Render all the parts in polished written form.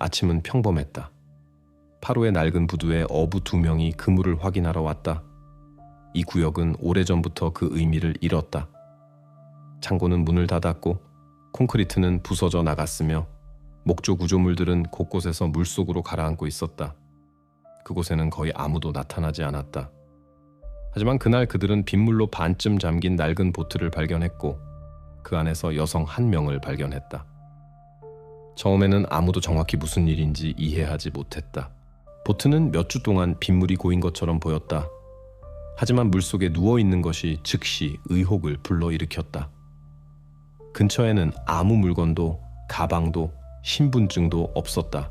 아침은 평범했다. 파로의 낡은 부두에 어부 2명이 그물을 확인하러 왔다. 이 구역은 오래전부터 그 의미를 잃었다. 창고는 문을 닫았고 콘크리트는 부서져 나갔으며 목조 구조물들은 곳곳에서 물속으로 가라앉고 있었다. 그곳에는 거의 아무도 나타나지 않았다. 하지만 그날 그들은 빗물로 반쯤 잠긴 낡은 보트를 발견했고 그 안에서 여성 1명을 발견했다. 처음에는 아무도 정확히 무슨 일인지 이해하지 못했다. 보트는 몇 주 동안 빗물이 고인 것처럼 보였다. 하지만 물속에 누워있는 것이 즉시 의혹을 불러일으켰다. 근처에는 아무 물건도 가방도 신분증도 없었다.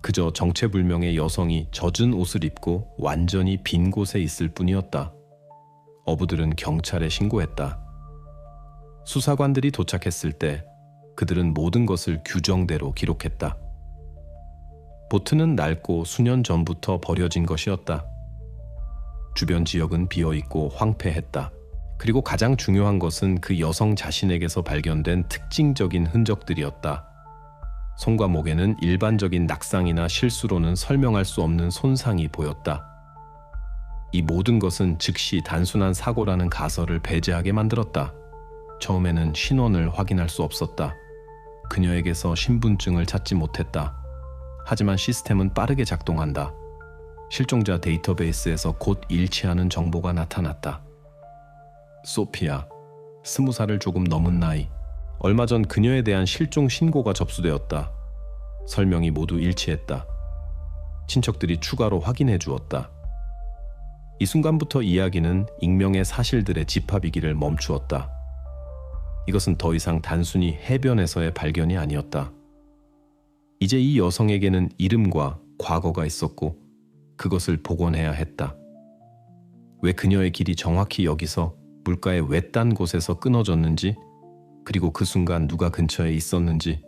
그저 정체불명의 여성이 젖은 옷을 입고 완전히 빈 곳에 있을 뿐이었다. 어부들은 경찰에 신고했다. 수사관들이 도착했을 때 그들은 모든 것을 규정대로 기록했다. 보트는 낡고 수년 전부터 버려진 것이었다. 주변 지역은 비어있고 황폐했다. 그리고 가장 중요한 것은 그 여성 자신에게서 발견된 특징적인 흔적들이었다. 손과 목에는 일반적인 낙상이나 실수로는 설명할 수 없는 손상이 보였다. 이 모든 것은 즉시 단순한 사고라는 가설을 배제하게 만들었다. 처음에는 신원을 확인할 수 없었다. 그녀에게서 신분증을 찾지 못했다. 하지만 시스템은 빠르게 작동한다. 실종자 데이터베이스에서 곧 일치하는 정보가 나타났다. 소피아, 20살을 조금 넘은 나이. 얼마 전 그녀에 대한 실종 신고가 접수되었다. 설명이 모두 일치했다. 친척들이 추가로 확인해 주었다. 이 순간부터 이야기는 익명의 사실들의 집합이기를 멈추었다. 이것은 더 이상 단순히 해변에서의 발견이 아니었다. 이제 이 여성에게는 이름과 과거가 있었고 그것을 복원해야 했다. 왜 그녀의 길이 정확히 여기서 물가의 외딴 곳에서 끊어졌는지, 그리고 그 순간 누가 근처에 있었는지,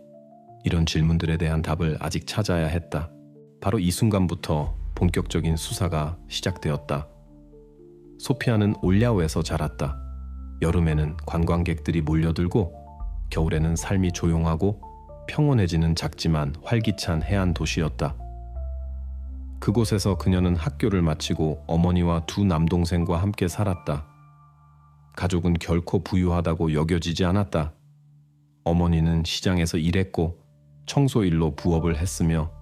이런 질문들에 대한 답을 아직 찾아야 했다. 바로 이 순간부터 본격적인 수사가 시작되었다. 소피아는 올야오에서 자랐다. 여름에는 관광객들이 몰려들고 겨울에는 삶이 조용하고 평온해지는 작지만 활기찬 해안 도시였다. 그곳에서 그녀는 학교를 마치고 어머니와 2 남동생과 함께 살았다. 가족은 결코 부유하다고 여겨지지 않았다. 어머니는 시장에서 일했고 청소일로 부업을 했으며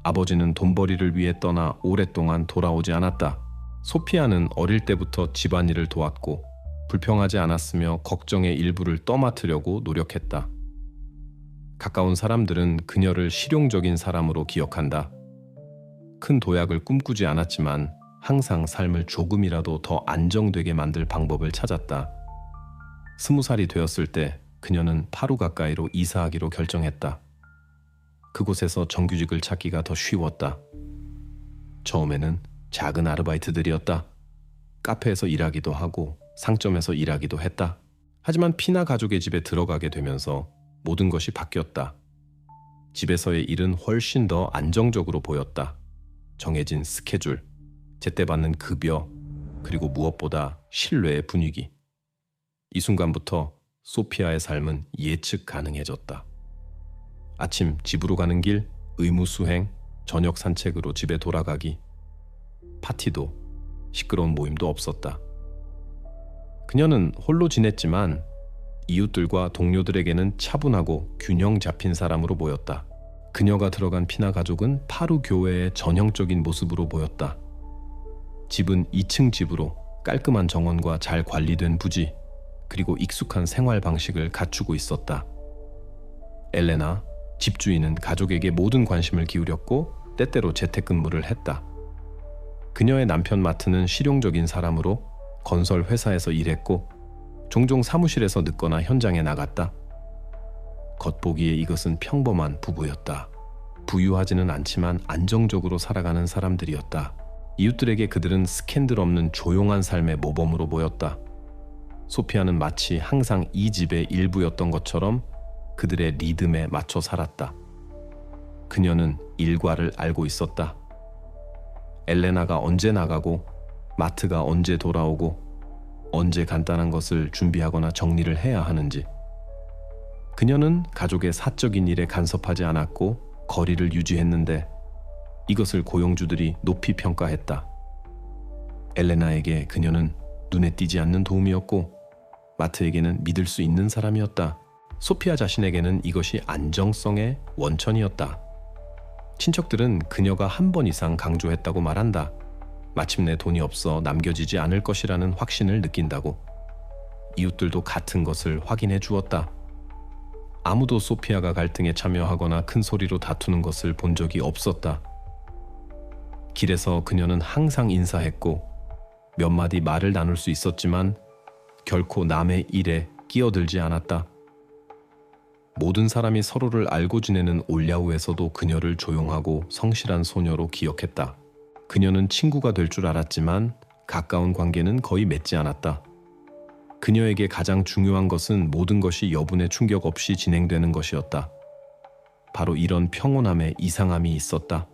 아버지는 돈벌이를 위해 떠나 오랫동안 돌아오지 않았다. 소피아는 어릴 때부터 집안일을 도왔고 불평하지 않았으며 걱정의 일부를 떠맡으려고 노력했다. 가까운 사람들은 그녀를 실용적인 사람으로 기억한다. 큰 도약을 꿈꾸지 않았지만 항상 삶을 조금이라도 더 안정되게 만들 방법을 찾았다. 20살이 되었을 때 그녀는 파루 가까이로 이사하기로 결정했다. 그곳에서 정규직을 찾기가 더 쉬웠다. 처음에는 작은 아르바이트들이었다. 카페에서 일하기도 하고 상점에서 일하기도 했다. 하지만 피나 가족의 집에 들어가게 되면서 모든 것이 바뀌었다. 집에서의 일은 훨씬 더 안정적으로 보였다. 정해진 스케줄, 제때 받는 급여, 그리고 무엇보다 신뢰의 분위기. 이 순간부터 소피아의 삶은 예측 가능해졌다. 아침 집으로 가는 길, 의무 수행, 저녁 산책으로 집에 돌아가기. 파티도, 시끄러운 모임도 없었다. 그녀는 홀로 지냈지만 이웃들과 동료들에게는 차분하고 균형 잡힌 사람으로 보였다. 그녀가 들어간 피나 가족은 파루 교회의 전형적인 모습으로 보였다. 집은 2층 집으로 깔끔한 정원과 잘 관리된 부지, 그리고 익숙한 생활 방식을 갖추고 있었다. 엘레나, 집주인은 가족에게 모든 관심을 기울였고 때때로 재택근무를 했다. 그녀의 남편 마트는 실용적인 사람으로 건설 회사에서 일했고 종종 사무실에서 늦거나 현장에 나갔다. 겉보기에 이것은 평범한 부부였다. 부유하지는 않지만 안정적으로 살아가는 사람들이었다. 이웃들에게 그들은 스캔들 없는 조용한 삶의 모범으로 보였다. 소피아는 마치 항상 이 집의 일부였던 것처럼 그들의 리듬에 맞춰 살았다. 그녀는 일과를 알고 있었다. 엘레나가 언제 나가고 마트가 언제 돌아오고 언제 간단한 것을 준비하거나 정리를 해야 하는지. 그녀는 가족의 사적인 일에 간섭하지 않았고 거리를 유지했는데 이것을 고용주들이 높이 평가했다. 엘레나에게 그녀는 눈에 띄지 않는 도움이었고 마트에게는 믿을 수 있는 사람이었다. 소피아 자신에게는 이것이 안정성의 원천이었다. 친척들은 그녀가 한 번 이상 강조했다고 말한다. 마침내 돈이 없어 남겨지지 않을 것이라는 확신을 느낀다고. 이웃들도 같은 것을 확인해 주었다. 아무도 소피아가 갈등에 참여하거나 큰 소리로 다투는 것을 본 적이 없었다. 길에서 그녀는 항상 인사했고 몇 마디 말을 나눌 수 있었지만 결코 남의 일에 끼어들지 않았다. 모든 사람이 서로를 알고 지내는 올야우에서도 그녀를 조용하고 성실한 소녀로 기억했다. 그녀는 친구가 될 줄 알았지만 가까운 관계는 거의 맺지 않았다. 그녀에게 가장 중요한 것은 모든 것이 여분의 충격 없이 진행되는 것이었다. 바로 이런 평온함에 이상함이 있었다.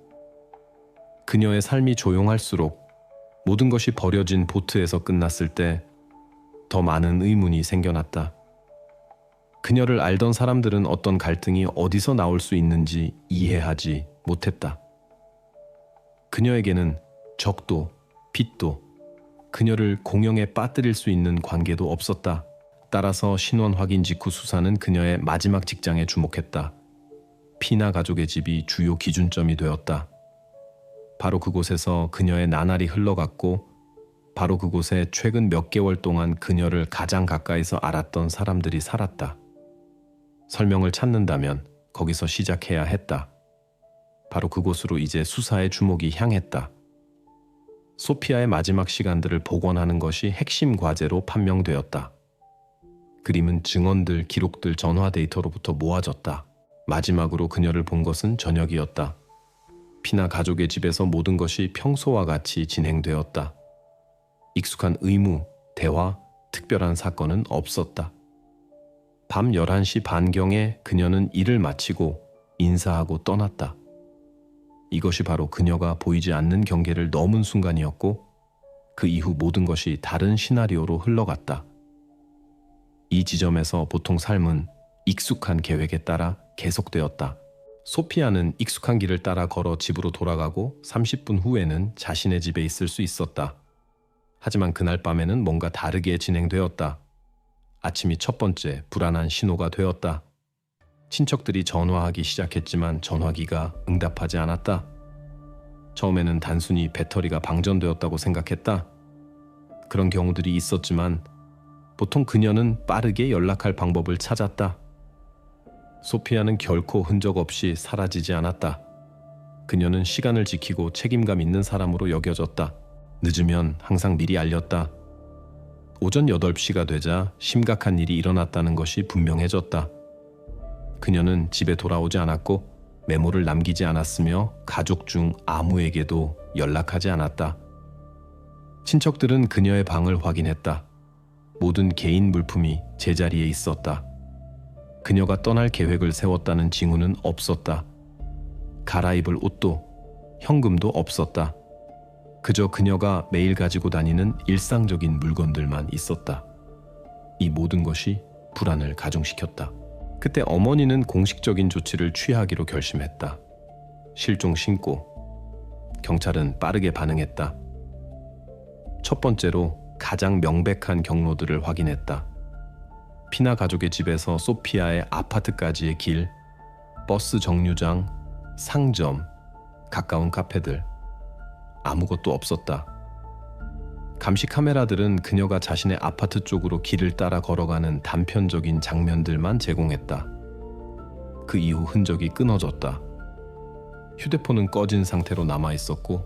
그녀의 삶이 조용할수록 모든 것이 버려진 보트에서 끝났을 때 더 많은 의문이 생겨났다. 그녀를 알던 사람들은 어떤 갈등이 어디서 나올 수 있는지 이해하지 못했다. 그녀에게는 적도, 빚도, 그녀를 공영에 빠뜨릴 수 있는 관계도 없었다. 따라서 신원 확인 직후 수사는 그녀의 마지막 직장에 주목했다. 피나 가족의 집이 주요 기준점이 되었다. 바로 그곳에서 그녀의 나날이 흘러갔고 바로 그곳에 최근 몇 개월 동안 그녀를 가장 가까이서 알았던 사람들이 살았다. 설명을 찾는다면 거기서 시작해야 했다. 바로 그곳으로 이제 수사의 주목이 향했다. 소피아의 마지막 시간들을 복원하는 것이 핵심 과제로 판명되었다. 그림은 증언들, 기록들, 전화 데이터로부터 모아졌다. 마지막으로 그녀를 본 것은 저녁이었다. 피나 가족의 집에서 모든 것이 평소와 같이 진행되었다. 익숙한 의무, 대화, 특별한 사건은 없었다. 밤 11시 반경에 그녀는 일을 마치고 인사하고 떠났다. 이것이 바로 그녀가 보이지 않는 경계를 넘은 순간이었고 그 이후 모든 것이 다른 시나리오로 흘러갔다. 이 지점에서 보통 삶은 익숙한 계획에 따라 계속되었다. 소피아는 익숙한 길을 따라 걸어 집으로 돌아가고 30분 후에는 자신의 집에 있을 수 있었다. 하지만 그날 밤에는 뭔가 다르게 진행되었다. 아침이 첫 번째 불안한 신호가 되었다. 친척들이 전화하기 시작했지만 전화기가 응답하지 않았다. 처음에는 단순히 배터리가 방전되었다고 생각했다. 그런 경우들이 있었지만 보통 그녀는 빠르게 연락할 방법을 찾았다. 소피아는 결코 흔적 없이 사라지지 않았다. 그녀는 시간을 지키고 책임감 있는 사람으로 여겨졌다. 늦으면 항상 미리 알렸다. 오전 8시가 되자 심각한 일이 일어났다는 것이 분명해졌다. 그녀는 집에 돌아오지 않았고 메모를 남기지 않았으며 가족 중 아무에게도 연락하지 않았다. 친척들은 그녀의 방을 확인했다. 모든 개인 물품이 제자리에 있었다. 그녀가 떠날 계획을 세웠다는 징후는 없었다. 갈아입을 옷도, 현금도 없었다. 그저 그녀가 매일 가지고 다니는 일상적인 물건들만 있었다. 이 모든 것이 불안을 가중시켰다. 그때 어머니는 공식적인 조치를 취하기로 결심했다. 실종 신고. 경찰은 빠르게 반응했다. 첫 번째로 가장 명백한 경로들을 확인했다. 피나 가족의 집에서 소피아의 아파트까지의 길, 버스 정류장, 상점, 가까운 카페들. 아무것도 없었다. 감시 카메라들은 그녀가 자신의 아파트 쪽으로 길을 따라 걸어가는 단편적인 장면들만 제공했다. 그 이후 흔적이 끊어졌다. 휴대폰은 꺼진 상태로 남아 있었고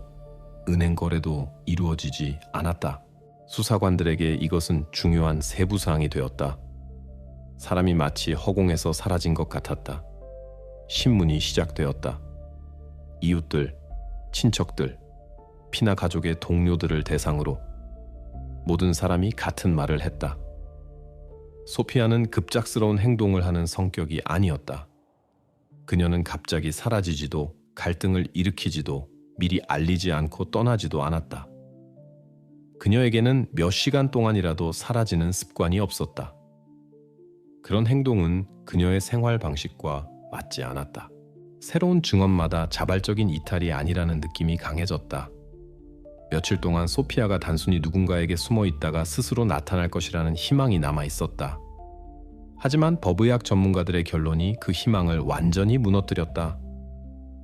은행 거래도 이루어지지 않았다. 수사관들에게 이것은 중요한 세부 사항이 되었다. 사람이 마치 허공에서 사라진 것 같았다. 신문이 시작되었다. 이웃들, 친척들, 피나 가족의 동료들을 대상으로 모든 사람이 같은 말을 했다. 소피아는 급작스러운 행동을 하는 성격이 아니었다. 그녀는 갑자기 사라지지도 갈등을 일으키지도 미리 알리지 않고 떠나지도 않았다. 그녀에게는 몇 시간 동안이라도 사라지는 습관이 없었다. 그런 행동은 그녀의 생활 방식과 맞지 않았다. 새로운 증언마다 자발적인 이탈이 아니라는 느낌이 강해졌다. 며칠 동안 소피아가 단순히 누군가에게 숨어 있다가 스스로 나타날 것이라는 희망이 남아 있었다. 하지만 법의학 전문가들의 결론이 그 희망을 완전히 무너뜨렸다.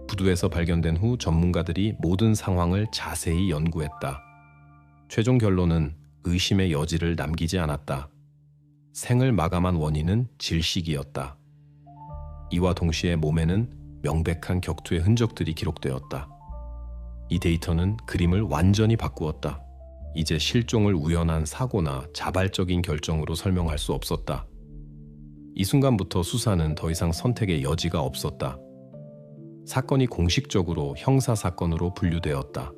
부두에서 발견된 후 전문가들이 모든 상황을 자세히 연구했다. 최종 결론은 의심의 여지를 남기지 않았다. 생을 마감한 원인은 질식이었다. 이와 동시에 몸에는 명백한 격투의 흔적들이 기록되었다. 이 데이터는 그림을 완전히 바꾸었다. 이제 실종을 우연한 사고나 자발적인 결정으로 설명할 수 없었다. 이 순간부터 수사는 더 이상 선택의 여지가 없었다. 사건이 공식적으로 형사사건으로 분류되었다.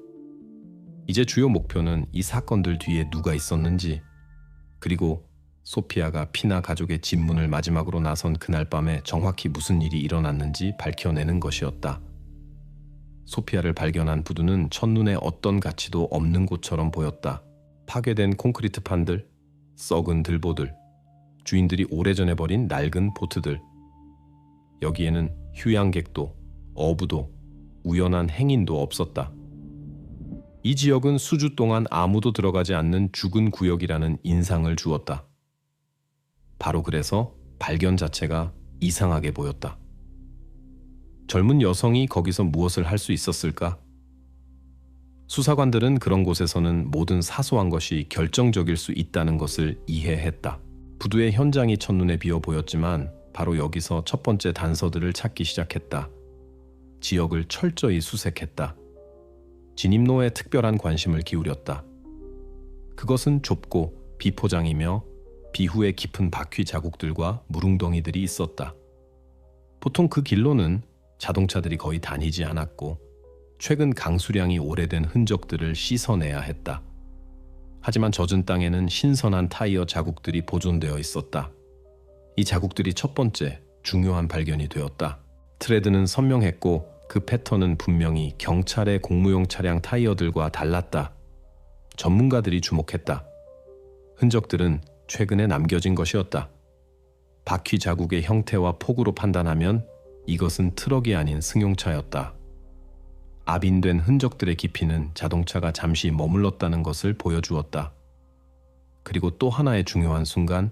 이제 주요 목표는 이 사건들 뒤에 누가 있었는지, 그리고 소피아가 피나 가족의 진문을 마지막으로 나선 그날 밤에 정확히 무슨 일이 일어났는지 밝혀내는 것이었다. 소피아를 발견한 부두는 첫눈에 어떤 가치도 없는 곳처럼 보였다. 파괴된 콘크리트 판들, 썩은 들보들, 주인들이 오래전에 버린 낡은 보트들. 여기에는 휴양객도, 어부도, 우연한 행인도 없었다. 이 지역은 수주 동안 아무도 들어가지 않는 죽은 구역이라는 인상을 주었다. 바로 그래서 발견 자체가 이상하게 보였다. 젊은 여성이 거기서 무엇을 할 수 있었을까? 수사관들은 그런 곳에서는 모든 사소한 것이 결정적일 수 있다는 것을 이해했다. 부두의 현장이 첫눈에 비어 보였지만 바로 여기서 첫 번째 단서들을 찾기 시작했다. 지역을 철저히 수색했다. 진입로에 특별한 관심을 기울였다. 그것은 좁고 비포장이며 비후에 깊은 바퀴 자국들과 무릉덩이들이 있었다. 보통 그 길로는 자동차들이 거의 다니지 않았고 최근 강수량이 오래된 흔적들을 씻어내야 했다. 하지만 젖은 땅에는 신선한 타이어 자국들이 보존되어 있었다. 이 자국들이 첫 번째 중요한 발견이 되었다. 트레드는 선명했고 그 패턴은 분명히 경찰의 공무용 차량 타이어들과 달랐다. 전문가들이 주목했다. 흔적들은 최근에 남겨진 것이었다. 바퀴 자국의 형태와 폭으로 판단하면 이것은 트럭이 아닌 승용차였다. 압인된 흔적들의 깊이는 자동차가 잠시 머물렀다는 것을 보여주었다. 그리고 또 하나의 중요한 순간,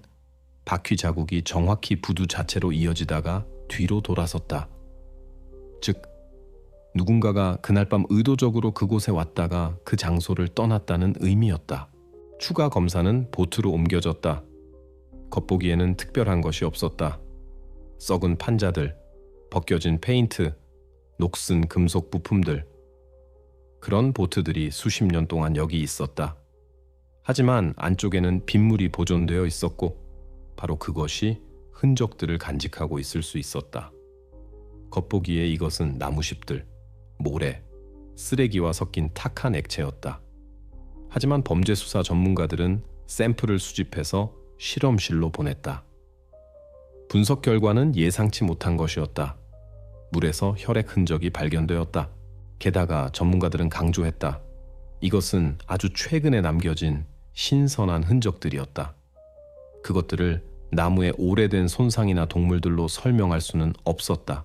바퀴 자국이 정확히 부두 자체로 이어지다가 뒤로 돌아섰다. 즉, 누군가가 그날 밤 의도적으로 그곳에 왔다가 그 장소를 떠났다는 의미였다. 추가 검사는 보트로 옮겨졌다. 겉보기에는 특별한 것이 없었다. 썩은 판자들, 벗겨진 페인트, 녹슨 금속 부품들. 그런 보트들이 수십 년 동안 여기 있었다. 하지만 안쪽에는 빗물이 보존되어 있었고 바로 그것이 흔적들을 간직하고 있을 수 있었다. 겉보기에 이것은 나무십들, 모래, 쓰레기와 섞인 탁한 액체였다. 하지만 범죄 수사 전문가들은 샘플을 수집해서 실험실로 보냈다. 분석 결과는 예상치 못한 것이었다. 물에서 혈액 흔적이 발견되었다. 게다가 전문가들은 강조했다. 이것은 아주 최근에 남겨진 신선한 흔적들이었다. 그것들을 나무의 오래된 손상이나 동물들로 설명할 수는 없었다.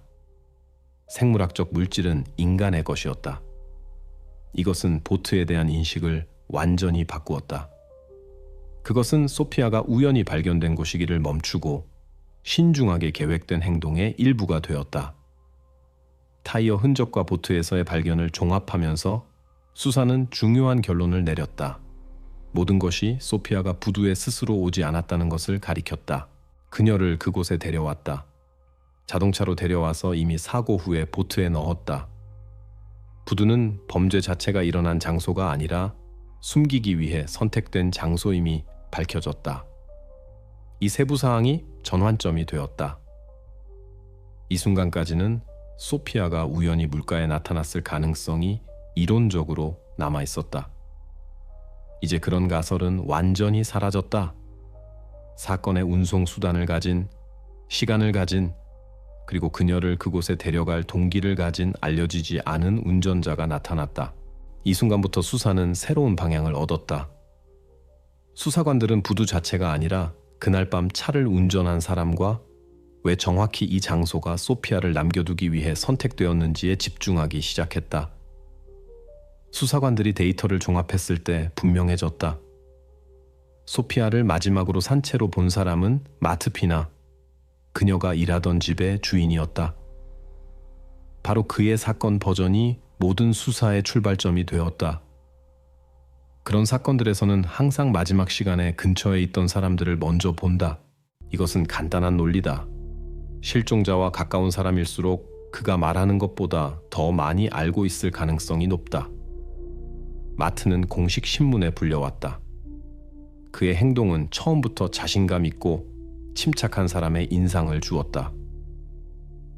생물학적 물질은 인간의 것이었다. 이것은 보트에 대한 인식을 완전히 바꾸었다. 그것은 소피아가 우연히 발견된 곳이기를 멈추고 신중하게 계획된 행동의 일부가 되었다. 타이어 흔적과 보트에서의 발견을 종합하면서 수사는 중요한 결론을 내렸다. 모든 것이 소피아가 부두에 스스로 오지 않았다는 것을 가리켰다. 그녀를 그곳에 데려왔다. 자동차로 데려와서 이미 사고 후에 보트에 넣었다. 부두는 범죄 자체가 일어난 장소가 아니라 숨기기 위해 선택된 장소임이 밝혀졌다. 이 세부 사항이 전환점이 되었다. 이 순간까지는 소피아가 우연히 물가에 나타났을 가능성이 이론적으로 남아 있었다. 이제 그런 가설은 완전히 사라졌다. 사건의 운송 수단을 가진, 시간을 가진, 그리고 그녀를 그곳에 데려갈 동기를 가진 알려지지 않은 운전자가 나타났다. 이 순간부터 수사는 새로운 방향을 얻었다. 수사관들은 부두 자체가 아니라 그날 밤 차를 운전한 사람과 왜 정확히 이 장소가 소피아를 남겨두기 위해 선택되었는지에 집중하기 시작했다. 수사관들이 데이터를 종합했을 때 분명해졌다. 소피아를 마지막으로 산채로 본 사람은 마트피나, 그녀가 일하던 집의 주인이었다. 바로 그의 사건 버전이 모든 수사의 출발점이 되었다. 그런 사건들에서는 항상 마지막 시간에 근처에 있던 사람들을 먼저 본다. 이것은 간단한 논리다. 실종자와 가까운 사람일수록 그가 말하는 것보다 더 많이 알고 있을 가능성이 높다. 마트는 공식 신문에 불려왔다. 그의 행동은 처음부터 자신감 있고 침착한 사람의 인상을 주었다.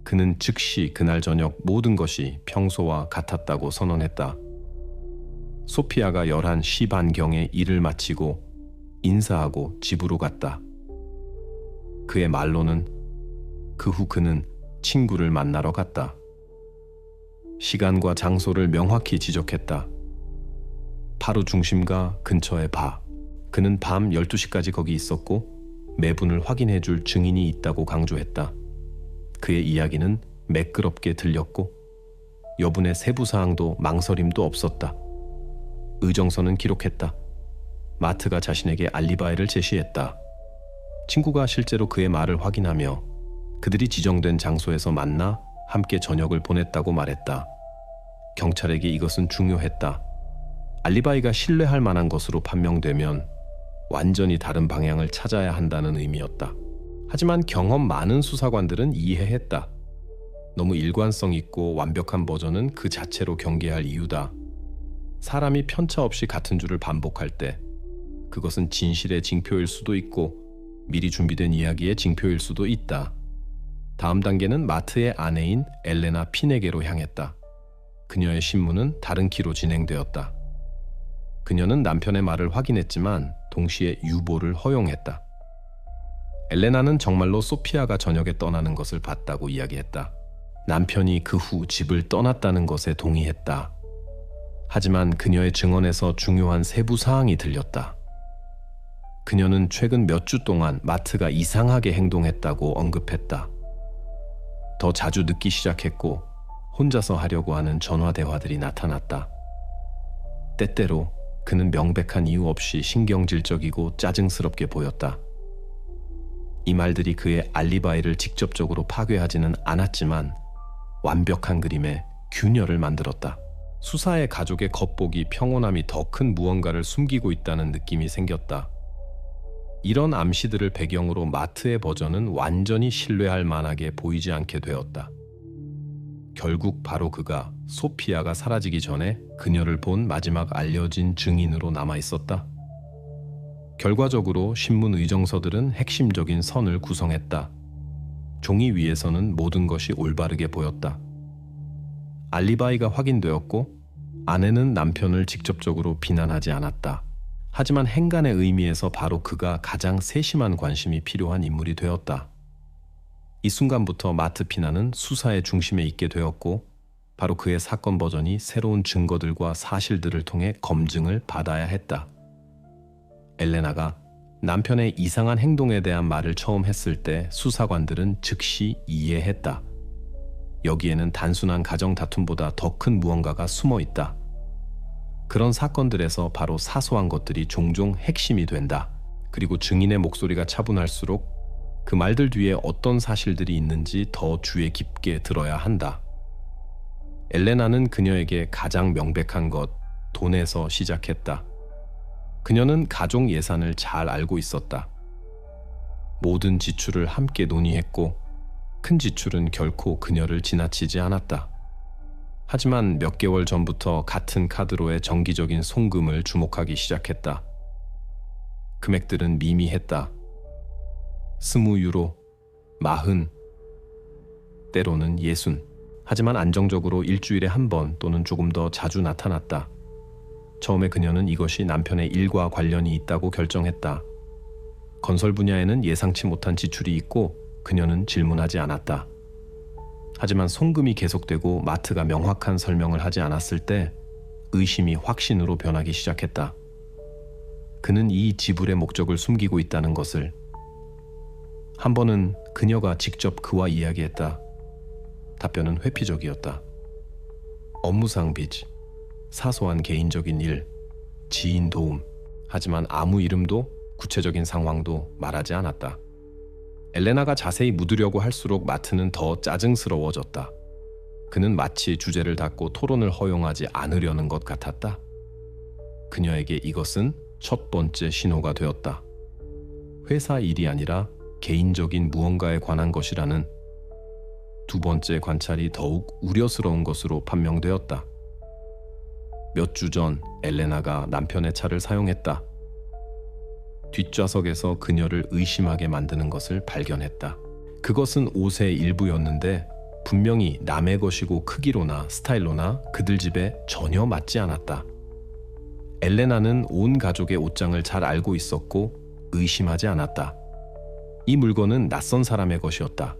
그는 즉시 그날 저녁 모든 것이 평소와 같았다고 선언했다. 소피아가 11시 반경에 일을 마치고 인사하고 집으로 갔다. 그의 말로는 그 후 그는 친구를 만나러 갔다. 시간과 장소를 명확히 지적했다. 바로 중심가 근처의 바. 그는 밤 12시까지 거기 있었고 매분을 확인해 줄 증인이 있다고 강조했다. 그의 이야기는 매끄럽게 들렸고 여분의 세부 사항도 망설임도 없었다. 의정서는 기록했다. 마트가 자신에게 알리바이를 제시했다. 친구가 실제로 그의 말을 확인하며 그들이 지정된 장소에서 만나 함께 저녁을 보냈다고 말했다. 경찰에게 이것은 중요했다. 알리바이가 신뢰할 만한 것으로 판명되면 완전히 다른 방향을 찾아야 한다는 의미였다. 하지만 경험 많은 수사관들은 이해했다. 너무 일관성 있고 완벽한 버전은 그 자체로 경계할 이유다. 사람이 편차 없이 같은 줄을 반복할 때 그것은 진실의 징표일 수도 있고 미리 준비된 이야기의 징표일 수도 있다. 다음 단계는 마트의 아내인 엘레나 핀에게로 향했다. 그녀의 신문은 다른 키로 진행되었다. 그녀는 남편의 말을 확인했지만 동시에 유보를 허용했다. 엘레나는 정말로 소피아가 저녁에 떠나는 것을 봤다고 이야기했다. 남편이 그 후 집을 떠났다는 것에 동의했다. 하지만 그녀의 증언에서 중요한 세부 사항이 들렸다. 그녀는 최근 몇 주 동안 마트가 이상하게 행동했다고 언급했다. 더 자주 늦기 시작했고 혼자서 하려고 하는 전화 대화들이 나타났다. 때때로 그는 명백한 이유 없이 신경질적이고 짜증스럽게 보였다. 이 말들이 그의 알리바이를 직접적으로 파괴하지는 않았지만 완벽한 그림에 균열을 만들었다. 수사의 가족의 겉보기 평온함이 더 큰 무언가를 숨기고 있다는 느낌이 생겼다. 이런 암시들을 배경으로 마트의 버전은 완전히 신뢰할 만하게 보이지 않게 되었다. 결국 바로 그가 소피아가 사라지기 전에 그녀를 본 마지막 알려진 증인으로 남아 있었다. 결과적으로 신문 의정서들은 핵심적인 선을 구성했다. 종이 위에서는 모든 것이 올바르게 보였다. 알리바이가 확인되었고 아내는 남편을 직접적으로 비난하지 않았다. 하지만 행간의 의미에서 바로 그가 가장 세심한 관심이 필요한 인물이 되었다. 이 순간부터 마트피나는 수사의 중심에 있게 되었고 바로 그의 사건 버전이 새로운 증거들과 사실들을 통해 검증을 받아야 했다. 엘레나가 남편의 이상한 행동에 대한 말을 처음 했을 때 수사관들은 즉시 이해했다. 여기에는 단순한 가정 다툼보다 더 큰 무언가가 숨어 있다. 그런 사건들에서 바로 사소한 것들이 종종 핵심이 된다. 그리고 증인의 목소리가 차분할수록 그 말들 뒤에 어떤 사실들이 있는지 더 주의 깊게 들어야 한다. 엘레나는 그녀에게 가장 명백한 것, 돈에서 시작했다. 그녀는 가족 예산을 잘 알고 있었다. 모든 지출을 함께 논의했고 큰 지출은 결코 그녀를 지나치지 않았다. 하지만 몇 개월 전부터 같은 카드로의 정기적인 송금을 주목하기 시작했다. 금액들은 미미했다. 20유로, 40, 때로는 60. 하지만 안정적으로 일주일에 한 번 또는 조금 더 자주 나타났다. 처음에 그녀는 이것이 남편의 일과 관련이 있다고 결정했다. 건설 분야에는 예상치 못한 지출이 있고 그녀는 질문하지 않았다. 하지만 송금이 계속되고 마트가 명확한 설명을 하지 않았을 때 의심이 확신으로 변하기 시작했다. 그는 이 지불의 목적을 숨기고 있다는 것을. 한 번은 그녀가 직접 그와 이야기했다. 답변은 회피적이었다. 업무상 빚, 사소한 개인적인 일, 지인 도움. 하지만 아무 이름도 구체적인 상황도 말하지 않았다. 엘레나가 자세히 묻으려고 할수록 마트는 더 짜증스러워졌다. 그는 마치 주제를 닫고 토론을 허용하지 않으려는 것 같았다. 그녀에게 이것은 첫 번째 신호가 되었다. 회사 일이 아니라 개인적인 무언가에 관한 것이라는. 두 번째 관찰이 더욱 우려스러운 것으로 판명되었다. 몇 주 전 엘레나가 남편의 차를 사용했다. 뒷좌석에서 그녀를 의심하게 만드는 것을 발견했다. 그것은 옷의 일부였는데 분명히 남의 것이고 크기로나 스타일로나 그들 집에 전혀 맞지 않았다. 엘레나는 온 가족의 옷장을 잘 알고 있었고 의심하지 않았다. 이 물건은 낯선 사람의 것이었다.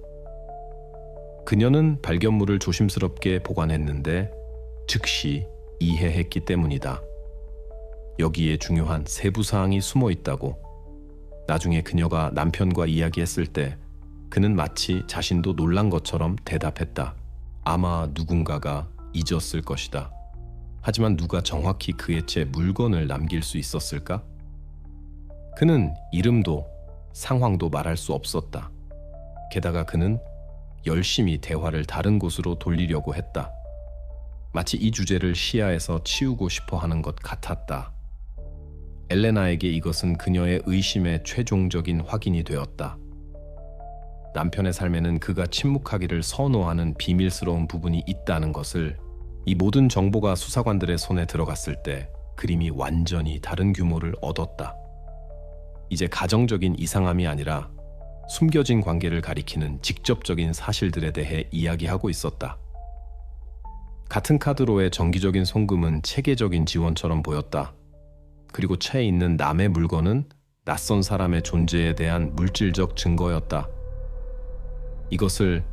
그녀는 발견물을 조심스럽게 보관했는데 즉시 이해했기 때문이다. 여기에 중요한 세부 사항이 숨어 있다고. 나중에 그녀가 남편과 이야기했을 때 그는 마치 자신도 놀란 것처럼 대답했다. 아마 누군가가 잊었을 것이다. 하지만 누가 정확히 그의 채 물건을 남길 수 있었을까? 그는 이름도 상황도 말할 수 없었다. 게다가 그는 열심히 대화를 다른 곳으로 돌리려고 했다. 마치 이 주제를 시야에서 치우고 싶어 하는 것 같았다. 엘레나에게 이것은 그녀의 의심의 최종적인 확인이 되었다. 남편의 삶에는 그가 침묵하기를 선호하는 비밀스러운 부분이 있다는 것을, 이 모든 정보가 수사관들의 손에 들어갔을 때 그림이 완전히 다른 규모를 얻었다. 이제 가정적인 이상함이 아니라 숨겨진 관계를 가리키는 직접적인 사실들에 대해 이야기하고 있었다. 같은 카드로의 정기적인 송금은 체계적인 지원처럼 보였다. 그리고 차에 있는 남의 물건은 낯선 사람의 존재에 대한 물질적 증거였다. 이것을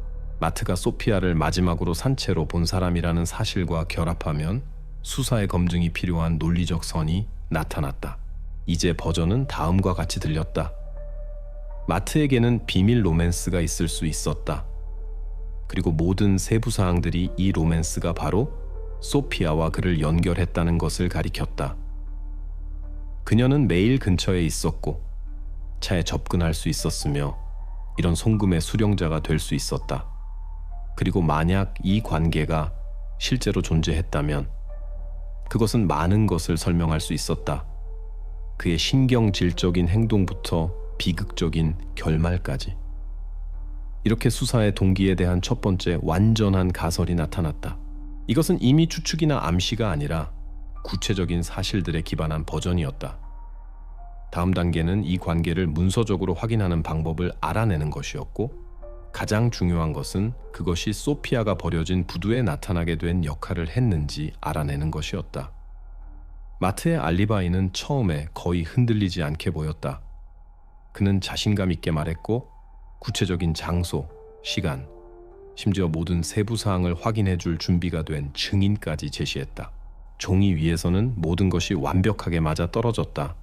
마트가 소피아를 마지막으로 산채로 본 사람이라는 사실과 결합하면 수사의 검증이 필요한 논리적 선이 나타났다. 이제 버전은 다음과 같이 들렸다. 마트에게는 비밀 로맨스가 있을 수 있었다. 그리고 모든 세부 사항들이 이 로맨스가 바로 소피아와 그를 연결했다는 것을 가리켰다. 그녀는 매일 근처에 있었고 차에 접근할 수 있었으며 이런 송금의 수령자가 될 수 있었다. 그리고 만약 이 관계가 실제로 존재했다면 그것은 많은 것을 설명할 수 있었다. 그의 신경질적인 행동부터 비극적인 결말까지. 이렇게 수사의 동기에 대한 첫 번째 완전한 가설이 나타났다. 이것은 이미 추측이나 암시가 아니라 구체적인 사실들에 기반한 버전이었다. 다음 단계는 이 관계를 문서적으로 확인하는 방법을 알아내는 것이었고, 가장 중요한 것은 그것이 소피아가 버려진 부두에 나타나게 된 역할을 했는지 알아내는 것이었다. 마트의 알리바이는 처음에 거의 흔들리지 않게 보였다. 그는 자신감 있게 말했고 구체적인 장소, 시간, 심지어 모든 세부 사항을 확인해 줄 준비가 된 증인까지 제시했다. 종이 위에서는 모든 것이 완벽하게 맞아 떨어졌다.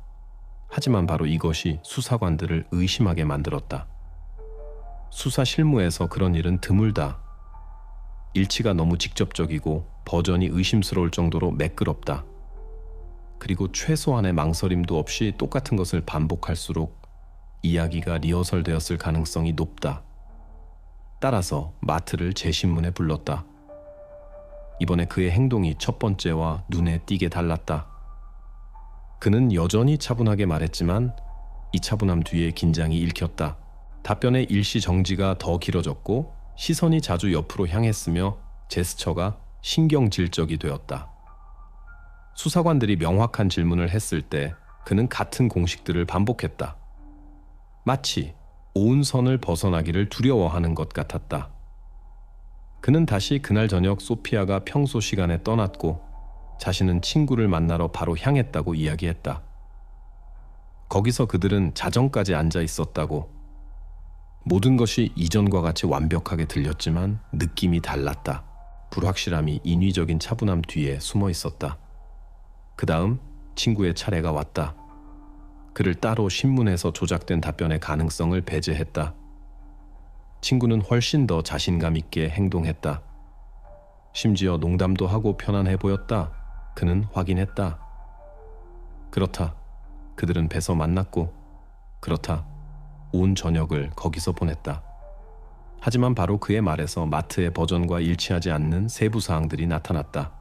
하지만 바로 이것이 수사관들을 의심하게 만들었다. 수사 실무에서 그런 일은 드물다. 일치가 너무 직접적이고 버전이 의심스러울 정도로 매끄럽다. 그리고 최소한의 망설임도 없이 똑같은 것을 반복할수록 이야기가 리허설되었을 가능성이 높다. 따라서 마트를 재신문에 불렀다. 이번에 그의 행동이 첫 번째와 눈에 띄게 달랐다. 그는 여전히 차분하게 말했지만 이 차분함 뒤에 긴장이 읽혔다. 답변의 일시 정지가 더 길어졌고 시선이 자주 옆으로 향했으며 제스처가 신경질적이 되었다. 수사관들이 명확한 질문을 했을 때 그는 같은 공식들을 반복했다. 마치 온 선을 벗어나기를 두려워하는 것 같았다. 그는 다시 그날 저녁 소피아가 평소 시간에 떠났고 자신은 친구를 만나러 바로 향했다고 이야기했다. 거기서 그들은 자정까지 앉아 있었다고. 모든 것이 이전과 같이 완벽하게 들렸지만 느낌이 달랐다. 불확실함이 인위적인 차분함 뒤에 숨어 있었다. 그 다음 친구의 차례가 왔다. 그를 따로 신문에서 조작된 답변의 가능성을 배제했다. 친구는 훨씬 더 자신감 있게 행동했다. 심지어 농담도 하고 편안해 보였다. 그는 확인했다. 그렇다. 그들은 배서 만났고, 그렇다. 온 저녁을 거기서 보냈다. 하지만 바로 그의 말에서 마트의 버전과 일치하지 않는 세부 사항들이 나타났다.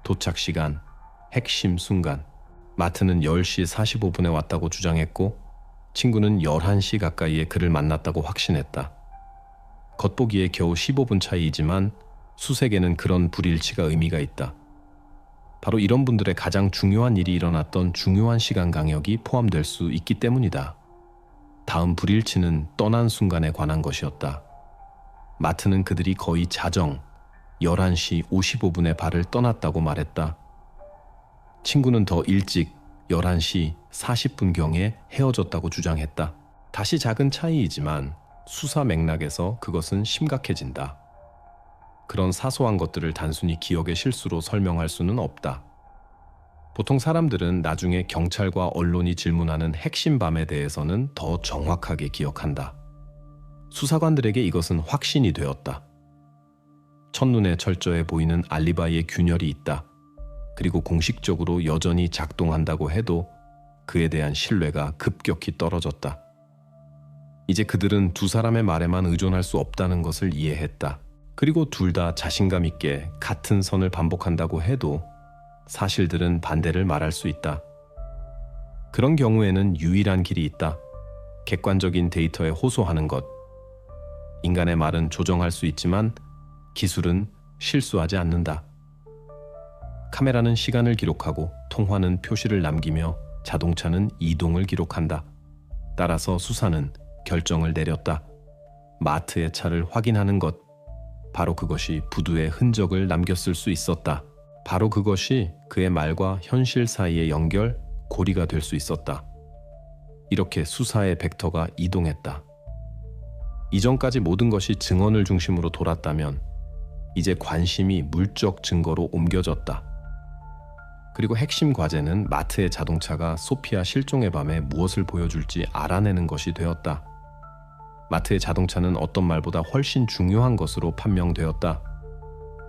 도착 시간, 핵심 순간. 마트는 10시 45분에 왔다고 주장했고, 친구는 11시 가까이에 그를 만났다고 확신했다. 겉보기에 겨우 15분 차이이지만 수색에는 그런 불일치가 의미가 있다. 바로 이런 분들의 가장 중요한 일이 일어났던 중요한 시간 강역이 포함될 수 있기 때문이다. 다음 불일치는 떠난 순간에 관한 것이었다. 마트는 그들이 거의 자정 11시 55분에 발을 떠났다고 말했다. 친구는 더 일찍 11시 40분경에 헤어졌다고 주장했다. 다시 작은 차이이지만 수사 맥락에서 그것은 심각해진다. 그런 사소한 것들을 단순히 기억의 실수로 설명할 수는 없다. 보통 사람들은 나중에 경찰과 언론이 질문하는 핵심 밤에 대해서는 더 정확하게 기억한다. 수사관들에게 이것은 확신이 되었다. 첫눈에 철저해 보이는 알리바이의 균열이 있다. 그리고 공식적으로 여전히 작동한다고 해도 그에 대한 신뢰가 급격히 떨어졌다. 이제 그들은 두 사람의 말에만 의존할 수 없다는 것을 이해했다. 그리고 둘 다 자신감 있게 같은 선을 반복한다고 해도 사실들은 반대를 말할 수 있다. 그런 경우에는 유일한 길이 있다. 객관적인 데이터에 호소하는 것. 인간의 말은 조정할 수 있지만 기술은 실수하지 않는다. 카메라는 시간을 기록하고 통화는 표시를 남기며 자동차는 이동을 기록한다. 따라서 수사는 결정을 내렸다. 마트의 차를 확인하는 것. 바로 그것이 부두의 흔적을 남겼을 수 있었다. 바로 그것이 그의 말과 현실 사이의 연결, 고리가 될 수 있었다. 이렇게 수사의 벡터가 이동했다. 이전까지 모든 것이 증언을 중심으로 돌았다면 이제 관심이 물적 증거로 옮겨졌다. 그리고 핵심 과제는 마트의 자동차가 소피아 실종의 밤에 무엇을 보여줄지 알아내는 것이 되었다. 마트의 자동차는 어떤 말보다 훨씬 중요한 것으로 판명되었다.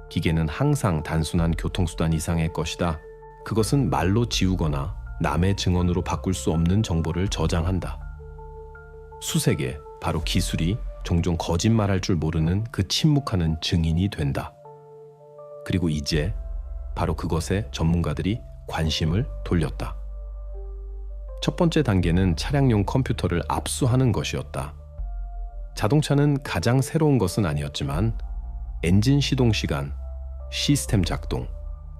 기계는 항상 단순한 교통수단 이상의 것이다. 그것은 말로 지우거나 남의 증언으로 바꿀 수 없는 정보를 저장한다. 수색에 바로 기술이 종종 거짓말할 줄 모르는 그 침묵하는 증인이 된다. 그리고 이제 바로 그것에 전문가들이 관심을 돌렸다. 첫 번째 단계는 차량용 컴퓨터를 압수하는 것이었다. 자동차는 가장 새로운 것은 아니었지만 엔진 시동 시간, 시스템 작동,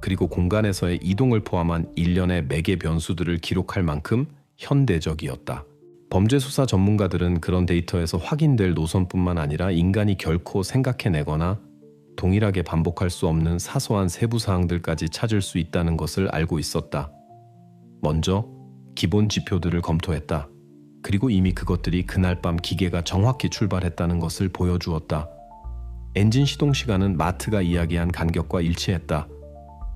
그리고 공간에서의 이동을 포함한 일련의 매개 변수들을 기록할 만큼 현대적이었다. 범죄 수사 전문가들은 그런 데이터에서 확인될 노선뿐만 아니라 인간이 결코 생각해내거나 동일하게 반복할 수 없는 사소한 세부 사항들까지 찾을 수 있다는 것을 알고 있었다. 먼저 기본 지표들을 검토했다. 그리고 이미 그것들이 그날 밤 기계가 정확히 출발했다는 것을 보여주었다. 엔진 시동 시간은 마트가 이야기한 간격과 일치했다.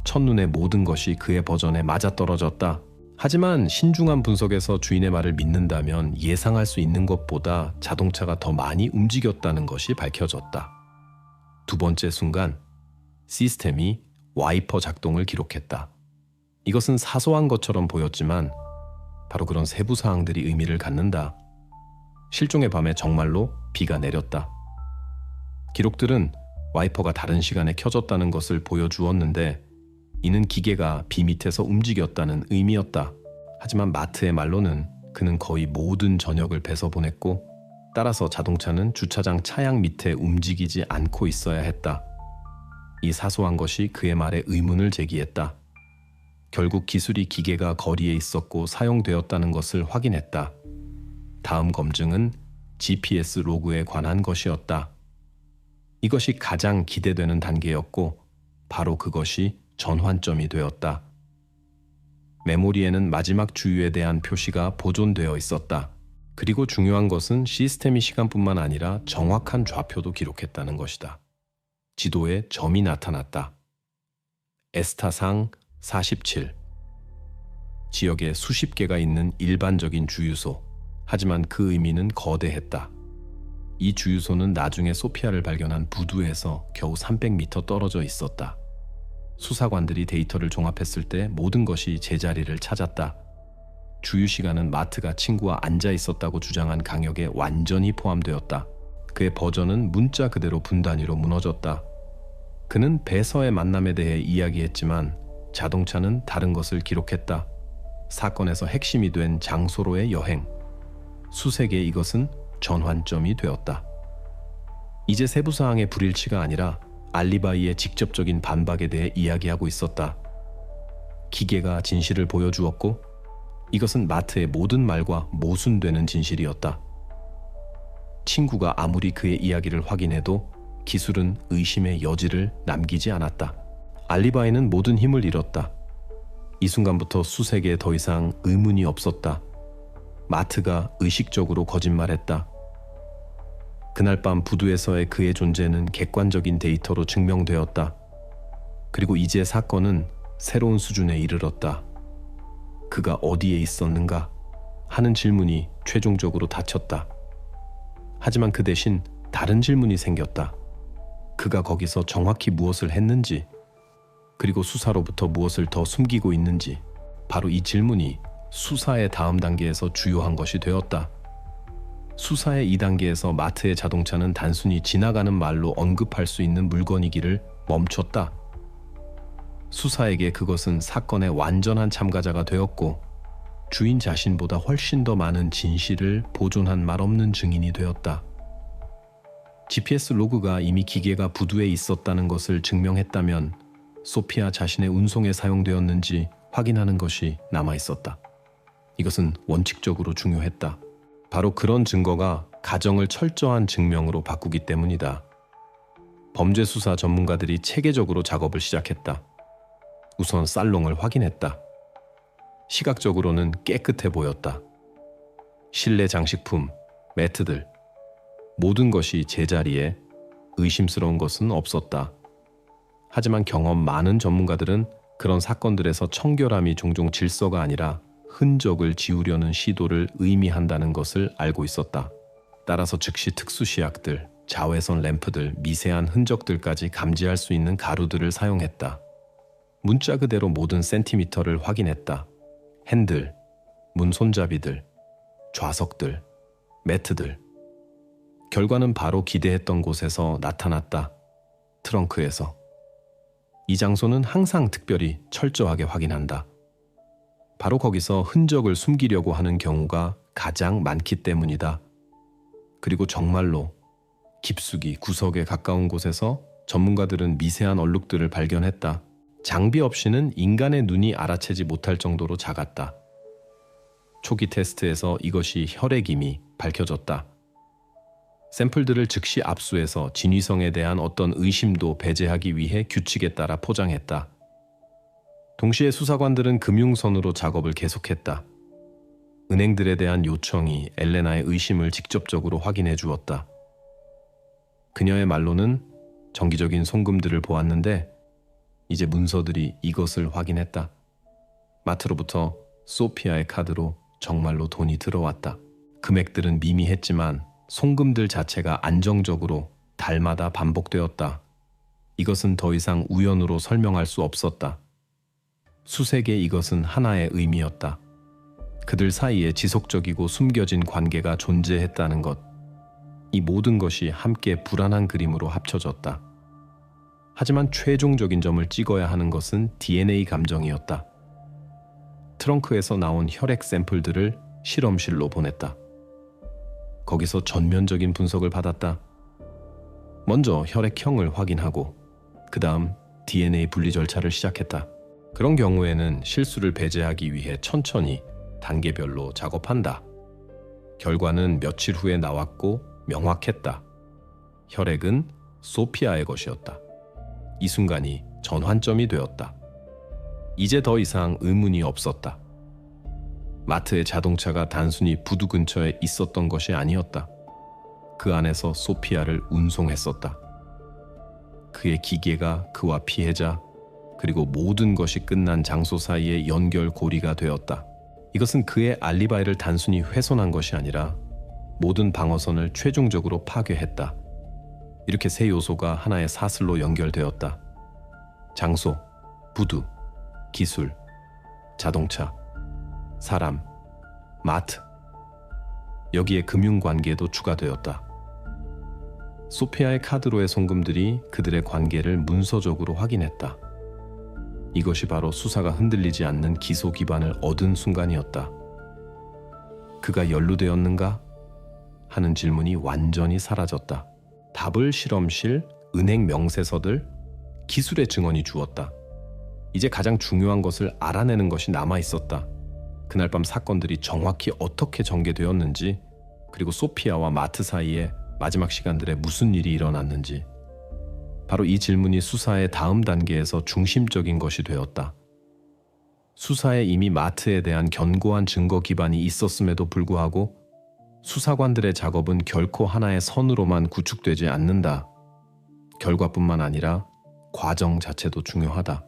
첫눈에 모든 것이 그의 버전에 맞아떨어졌다. 하지만 신중한 분석에서 주인의 말을 믿는다면 예상할 수 있는 것보다 자동차가 더 많이 움직였다는 것이 밝혀졌다. 두 번째 순간, 시스템이 와이퍼 작동을 기록했다. 이것은 사소한 것처럼 보였지만 바로 그런 세부 사항들이 의미를 갖는다. 실종의 밤에 정말로 비가 내렸다. 기록들은 와이퍼가 다른 시간에 켜졌다는 것을 보여주었는데 이는 기계가 비 밑에서 움직였다는 의미였다. 하지만 마트의 말로는 그는 거의 모든 저녁을 배서 보냈고 따라서 자동차는 주차장 차양 밑에 움직이지 않고 있어야 했다. 이 사소한 것이 그의 말에 의문을 제기했다. 결국 기술이 기계가 거리에 있었고 사용되었다는 것을 확인했다. 다음 검증은 GPS 로그에 관한 것이었다. 이것이 가장 기대되는 단계였고 바로 그것이 전환점이 되었다. 메모리에는 마지막 주유에 대한 표시가 보존되어 있었다. 그리고 중요한 것은 시스템이 시간뿐만 아니라 정확한 좌표도 기록했다는 것이다. 지도에 점이 나타났다. 에스타상 47. 지역에 수십 개가 있는 일반적인 주유소. 하지만 그 의미는 거대했다. 이 주유소는 나중에 소피아를 발견한 부두에서 겨우 300m 떨어져 있었다. 수사관들이 데이터를 종합했을 때 모든 것이 제자리를 찾았다. 주유 시간은 마트가 친구와 앉아 있었다고 주장한 강역에 완전히 포함되었다. 그의 버전은 문자 그대로 분단위로 무너졌다. 그는 배서의 만남에 대해 이야기했지만 자동차는 다른 것을 기록했다. 사건에서 핵심이 된 장소로의 여행. 수색에 이것은 전환점이 되었다. 이제 세부 사항의 불일치가 아니라 알리바이의 직접적인 반박에 대해 이야기하고 있었다. 기계가 진실을 보여주었고 이것은 마트의 모든 말과 모순되는 진실이었다. 친구가 아무리 그의 이야기를 확인해도 기술은 의심의 여지를 남기지 않았다. 알리바이는 모든 힘을 잃었다. 이 순간부터 수색에 더 이상 의문이 없었다. 마트가 의식적으로 거짓말했다. 그날 밤 부두에서의 그의 존재는 객관적인 데이터로 증명되었다. 그리고 이제 사건은 새로운 수준에 이르렀다. 그가 어디에 있었는가 하는 질문이 최종적으로 닫혔다. 하지만 그 대신 다른 질문이 생겼다. 그가 거기서 정확히 무엇을 했는지, 그리고 수사로부터 무엇을 더 숨기고 있는지, 바로 이 질문이 수사의 다음 단계에서 주요한 것이 되었다. 수사의 2단계에서 마트의 자동차는 단순히 지나가는 말로 언급할 수 있는 물건이기를 멈췄다. 수사에게 그것은 사건의 완전한 참가자가 되었고 주인 자신보다 훨씬 더 많은 진실을 보존한 말 없는 증인이 되었다. GPS 로그가 이미 기계가 부두에 있었다는 것을 증명했다면 소피아 자신의 운송에 사용되었는지 확인하는 것이 남아있었다. 이것은 원칙적으로 중요했다. 바로 그런 증거가 가정을 철저한 증명으로 바꾸기 때문이다. 범죄 수사 전문가들이 체계적으로 작업을 시작했다. 우선 살롱을 확인했다. 시각적으로는 깨끗해 보였다. 실내 장식품, 매트들, 모든 것이 제자리에 의심스러운 것은 없었다. 하지만 경험 많은 전문가들은 그런 사건들에서 청결함이 종종 질서가 아니라 흔적을 지우려는 시도를 의미한다는 것을 알고 있었다. 따라서 즉시 특수시약들, 자외선 램프들, 미세한 흔적들까지 감지할 수 있는 가루들을 사용했다. 문자 그대로 모든 센티미터를 확인했다. 핸들, 문 손잡이들, 좌석들, 매트들. 결과는 바로 기대했던 곳에서 나타났다. 트렁크에서. 이 장소는 항상 특별히 철저하게 확인한다. 바로 거기서 흔적을 숨기려고 하는 경우가 가장 많기 때문이다. 그리고 정말로 깊숙이 구석에 가까운 곳에서 전문가들은 미세한 얼룩들을 발견했다. 장비 없이는 인간의 눈이 알아채지 못할 정도로 작았다. 초기 테스트에서 이것이 혈액임이 밝혀졌다. 샘플들을 즉시 압수해서 진위성에 대한 어떤 의심도 배제하기 위해 규칙에 따라 포장했다. 동시에 수사관들은 금융선으로 작업을 계속했다. 은행들에 대한 요청이 엘레나의 의심을 직접적으로 확인해 주었다. 그녀의 말로는 정기적인 송금들을 보았는데 이제 문서들이 이것을 확인했다. 마트로부터 소피아의 카드로 정말로 돈이 들어왔다. 금액들은 미미했지만 송금들 자체가 안정적으로 달마다 반복되었다. 이것은 더 이상 우연으로 설명할 수 없었다. 수색에 이것은 하나의 의미였다. 그들 사이에 지속적이고 숨겨진 관계가 존재했다는 것. 이 모든 것이 함께 불안한 그림으로 합쳐졌다. 하지만 최종적인 점을 찍어야 하는 것은 DNA 감정이었다. 트렁크에서 나온 혈액 샘플들을 실험실로 보냈다. 거기서 전면적인 분석을 받았다. 먼저 혈액형을 확인하고 그 다음 DNA 분리 절차를 시작했다. 그런 경우에는 실수를 배제하기 위해 천천히 단계별로 작업한다. 결과는 며칠 후에 나왔고 명확했다. 혈액은 소피아의 것이었다. 이 순간이 전환점이 되었다. 이제 더 이상 의문이 없었다. 마트의 자동차가 단순히 부두 근처에 있었던 것이 아니었다. 그 안에서 소피아를 운송했었다. 그의 기계가 그와 피해자, 그리고 모든 것이 끝난 장소 사이의 연결고리가 되었다. 이것은 그의 알리바이를 단순히 훼손한 것이 아니라 모든 방어선을 최종적으로 파괴했다. 이렇게 세 요소가 하나의 사슬로 연결되었다. 장소, 부두, 기술, 자동차, 사람, 마트. 여기에 금융관계도 추가되었다. 소피아의 카드로의 송금들이 그들의 관계를 문서적으로 확인했다. 이것이 바로 수사가 흔들리지 않는 기소 기반을 얻은 순간이었다. 그가 연루되었는가? 하는 질문이 완전히 사라졌다. 답을 실험실, 은행 명세서들, 기술의 증언이 주었다. 이제 가장 중요한 것을 알아내는 것이 남아 있었다. 그날 밤 사건들이 정확히 어떻게 전개되었는지, 그리고 소피아와 마트 사이에 마지막 시간들에 무슨 일이 일어났는지. 바로 이 질문이 수사의 다음 단계에서 중심적인 것이 되었다. 수사에 이미 마트에 대한 견고한 증거 기반이 있었음에도 불구하고 수사관들의 작업은 결코 하나의 선으로만 구축되지 않는다. 결과뿐만 아니라 과정 자체도 중요하다.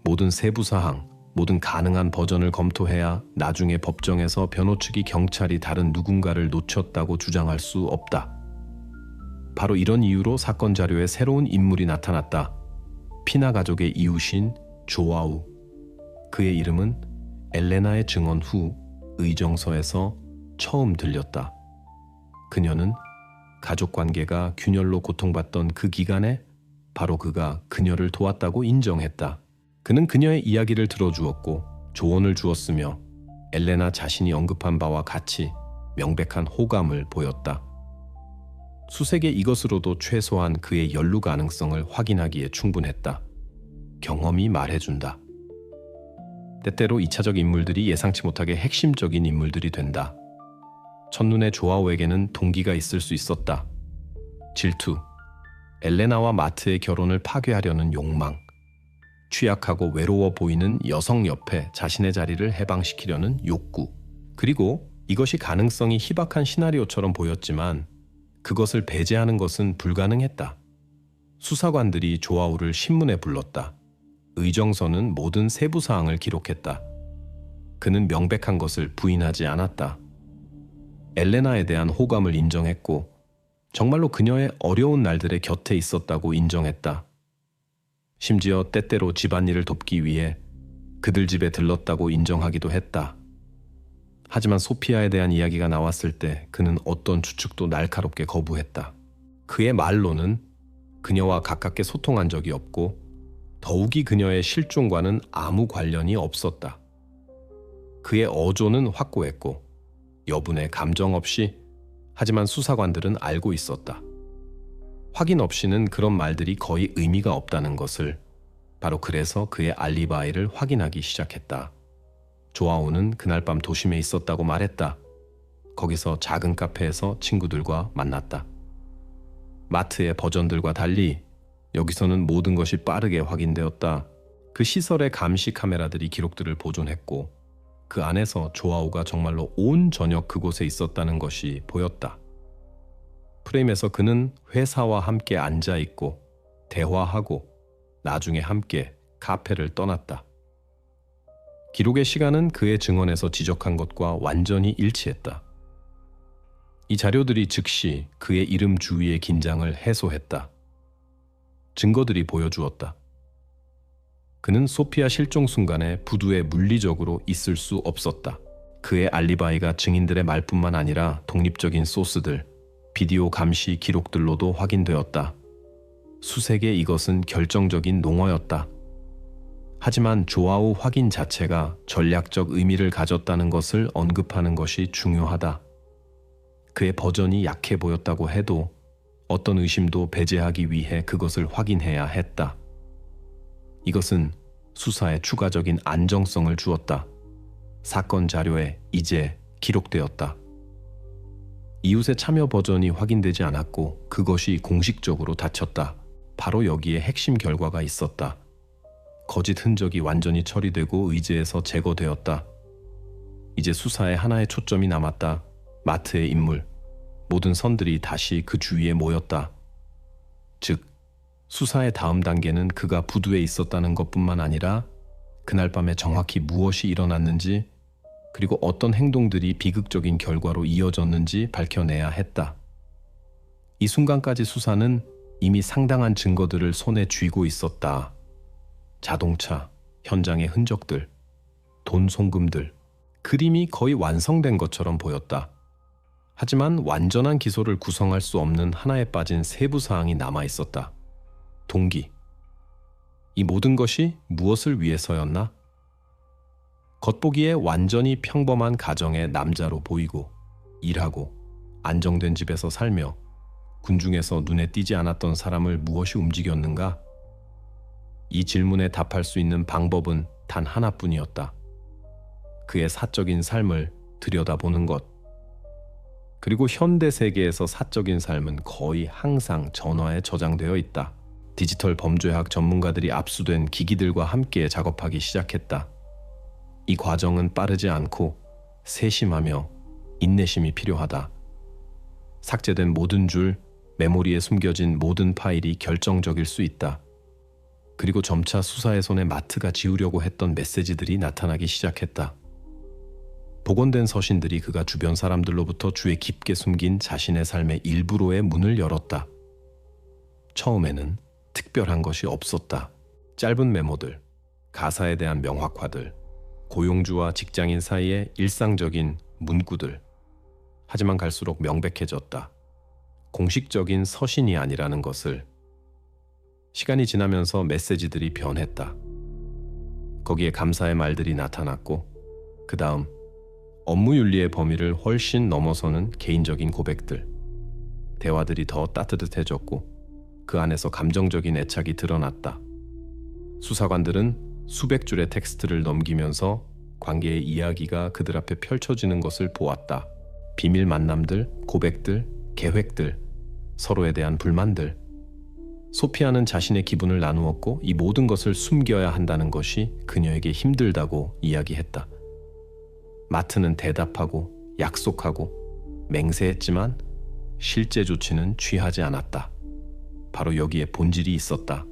모든 세부 사항, 모든 가능한 버전을 검토해야 나중에 법정에서 변호 측이 경찰이 다른 누군가를 놓쳤다고 주장할 수 없다. 바로 이런 이유로 사건 자료에 새로운 인물이 나타났다. 피나 가족의 이웃인 조아우. 그의 이름은 엘레나의 증언 후 의정서에서 처음 들렸다. 그녀는 가족 관계가 균열로 고통받던 그 기간에 바로 그가 그녀를 도왔다고 인정했다. 그는 그녀의 이야기를 들어주었고 조언을 주었으며 엘레나 자신이 언급한 바와 같이 명백한 호감을 보였다. 수색의 이것으로도 최소한 그의 연루 가능성을 확인하기에 충분했다. 경험이 말해준다. 때때로 2차적 인물들이 예상치 못하게 핵심적인 인물들이 된다. 첫눈에 조아우에게는 동기가 있을 수 있었다. 질투, 엘레나와 마트의 결혼을 파괴하려는 욕망, 취약하고 외로워 보이는 여성 옆에 자신의 자리를 해방시키려는 욕구, 그리고 이것이 가능성이 희박한 시나리오처럼 보였지만 그것을 배제하는 것은 불가능했다. 수사관들이 조아우를 신문에 불렀다. 의정서는 모든 세부 사항을 기록했다. 그는 명백한 것을 부인하지 않았다. 엘레나에 대한 호감을 인정했고 정말로 그녀의 어려운 날들의 곁에 있었다고 인정했다. 심지어 때때로 집안일을 돕기 위해 그들 집에 들렀다고 인정하기도 했다. 하지만 소피아에 대한 이야기가 나왔을 때 그는 어떤 추측도 날카롭게 거부했다. 그의 말로는 그녀와 가깝게 소통한 적이 없고 더욱이 그녀의 실종과는 아무 관련이 없었다. 그의 어조는 확고했고 여분의 감정 없이, 하지만 수사관들은 알고 있었다. 확인 없이는 그런 말들이 거의 의미가 없다는 것을. 바로 그래서 그의 알리바이를 확인하기 시작했다. 조아우는 그날 밤 도심에 있었다고 말했다. 거기서 작은 카페에서 친구들과 만났다. 마트의 버전들과 달리 여기서는 모든 것이 빠르게 확인되었다. 그 시설의 감시 카메라들이 기록들을 보존했고 그 안에서 조아우가 정말로 온 저녁 그곳에 있었다는 것이 보였다. 프레임에서 그는 회사와 함께 앉아있고 대화하고 나중에 함께 카페를 떠났다. 기록의 시간은 그의 증언에서 지적한 것과 완전히 일치했다. 이 자료들이 즉시 그의 이름 주위의 긴장을 해소했다. 증거들이 보여주었다. 그는 소피아 실종 순간에 부두에 물리적으로 있을 수 없었다. 그의 알리바이가 증인들의 말뿐만 아니라 독립적인 소스들, 비디오 감시 기록들로도 확인되었다. 수색에 이것은 결정적인 농어였다. 하지만 조아우 확인 자체가 전략적 의미를 가졌다는 것을 언급하는 것이 중요하다. 그의 버전이 약해 보였다고 해도 어떤 의심도 배제하기 위해 그것을 확인해야 했다. 이것은 수사에 추가적인 안정성을 주었다. 사건 자료에 이제 기록되었다. 이웃의 참여 버전이 확인되지 않았고 그것이 공식적으로 닫혔다. 바로 여기에 핵심 결과가 있었다. 거짓 흔적이 완전히 처리되고 의제에서 제거되었다. 이제 수사에 하나의 초점이 남았다. 마트의 인물. 모든 선들이 다시 그 주위에 모였다. 즉, 수사의 다음 단계는 그가 부두에 있었다는 것뿐만 아니라 그날 밤에 정확히 무엇이 일어났는지, 그리고 어떤 행동들이 비극적인 결과로 이어졌는지 밝혀내야 했다. 이 순간까지 수사는 이미 상당한 증거들을 손에 쥐고 있었다. 자동차, 현장의 흔적들, 돈 송금들, 그림이 거의 완성된 것처럼 보였다. 하지만 완전한 기소를 구성할 수 없는 하나에 빠진 세부 사항이 남아 있었다. 동기. 이 모든 것이 무엇을 위해서였나? 겉보기에 완전히 평범한 가정의 남자로 보이고 일하고 안정된 집에서 살며 군중에서 눈에 띄지 않았던 사람을 무엇이 움직였는가? 이 질문에 답할 수 있는 방법은 단 하나뿐이었다. 그의 사적인 삶을 들여다보는 것. 그리고 현대 세계에서 사적인 삶은 거의 항상 전화에 저장되어 있다. 디지털 범죄학 전문가들이 압수된 기기들과 함께 작업하기 시작했다. 이 과정은 빠르지 않고 세심하며 인내심이 필요하다. 삭제된 모든 줄, 메모리에 숨겨진 모든 파일이 결정적일 수 있다. 그리고 점차 수사의 손에 마트가 지우려고 했던 메시지들이 나타나기 시작했다. 복원된 서신들이 그가 주변 사람들로부터 주에 깊게 숨긴 자신의 삶의 일부로의 문을 열었다. 처음에는 특별한 것이 없었다. 짧은 메모들, 가사에 대한 명확화들, 고용주와 직장인 사이의 일상적인 문구들. 하지만 갈수록 명백해졌다. 공식적인 서신이 아니라는 것을. 시간이 지나면서 메시지들이 변했다. 거기에 감사의 말들이 나타났고, 그 다음 업무 윤리의 범위를 훨씬 넘어서는 개인적인 고백들. 대화들이 더 따뜻해졌고 그 안에서 감정적인 애착이 드러났다. 수사관들은 수백 줄의 텍스트를 넘기면서 관계의 이야기가 그들 앞에 펼쳐지는 것을 보았다. 비밀 만남들, 고백들, 계획들, 서로에 대한 불만들. 소피아는 자신의 기분을 나누었고 이 모든 것을 숨겨야 한다는 것이 그녀에게 힘들다고 이야기했다. 마트는 대답하고 약속하고 맹세했지만 실제 조치는 취하지 않았다. 바로 여기에 본질이 있었다.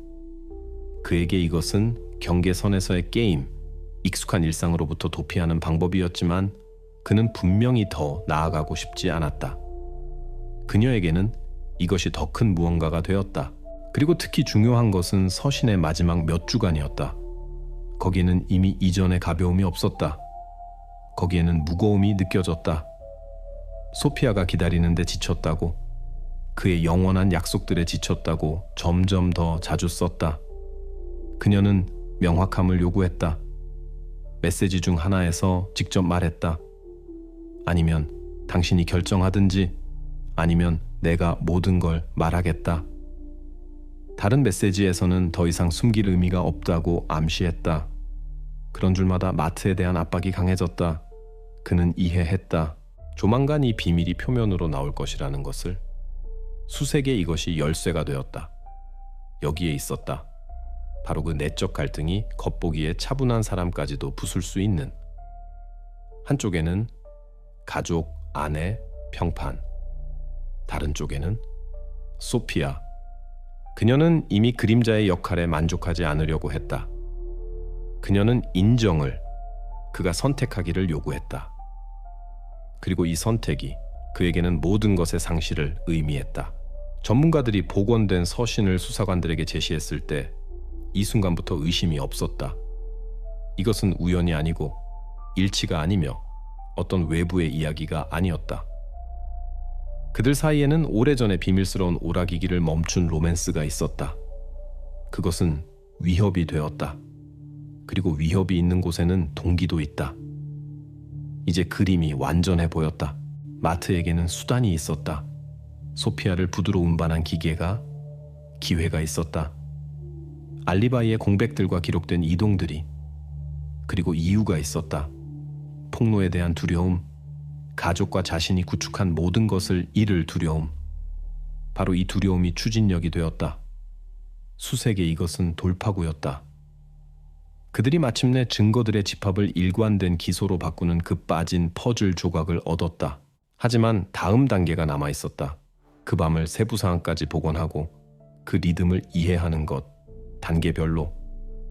그에게 이것은 경계선에서의 게임, 익숙한 일상으로부터 도피하는 방법이었지만 그는 분명히 더 나아가고 싶지 않았다. 그녀에게는 이것이 더 큰 무언가가 되었다. 그리고 특히 중요한 것은 서신의 마지막 몇 주간이었다. 거기에는 이미 이전의 가벼움이 없었다. 거기에는 무거움이 느껴졌다. 소피아가 기다리는데 지쳤다고, 그의 영원한 약속들에 지쳤다고 점점 더 자주 썼다. 그녀는 명확함을 요구했다. 메시지 중 하나에서 직접 말했다. 아니면 당신이 결정하든지, 아니면 내가 모든 걸 말하겠다. 다른 메시지에서는 더 이상 숨길 의미가 없다고 암시했다. 그런 줄마다 마트에 대한 압박이 강해졌다. 그는 이해했다. 조만간 이 비밀이 표면으로 나올 것이라는 것을. 수색에 이것이 열쇠가 되었다. 여기에 있었다. 바로 그 내적 갈등이 겉보기에 차분한 사람까지도 부술 수 있는. 한쪽에는 가족, 아내, 평판. 다른 쪽에는 소피아. 그녀는 이미 그림자의 역할에 만족하지 않으려고 했다. 그녀는 인정을, 그가 선택하기를 요구했다. 그리고 이 선택이 그에게는 모든 것의 상실을 의미했다. 전문가들이 복원된 서신을 수사관들에게 제시했을 때 이 순간부터 의심이 없었다. 이것은 우연이 아니고 일치가 아니며 어떤 외부의 이야기가 아니었다. 그들 사이에는 오래전에 비밀스러운 오락이기를 멈춘 로맨스가 있었다. 그것은 위협이 되었다. 그리고 위협이 있는 곳에는 동기도 있다. 이제 그림이 완전해 보였다. 마트에게는 수단이 있었다. 소피아를 부두로 운반한 기계가, 기회가 있었다. 알리바이의 공백들과 기록된 이동들이, 그리고 이유가 있었다. 폭로에 대한 두려움, 가족과 자신이 구축한 모든 것을 잃을 두려움. 바로 이 두려움이 추진력이 되었다. 수색의 이것은 돌파구였다. 그들이 마침내 증거들의 집합을 일관된 기소로 바꾸는 그 빠진 퍼즐 조각을 얻었다. 하지만 다음 단계가 남아 있었다. 그 밤을 세부 사항까지 복원하고 그 리듬을 이해하는 것. 단계별로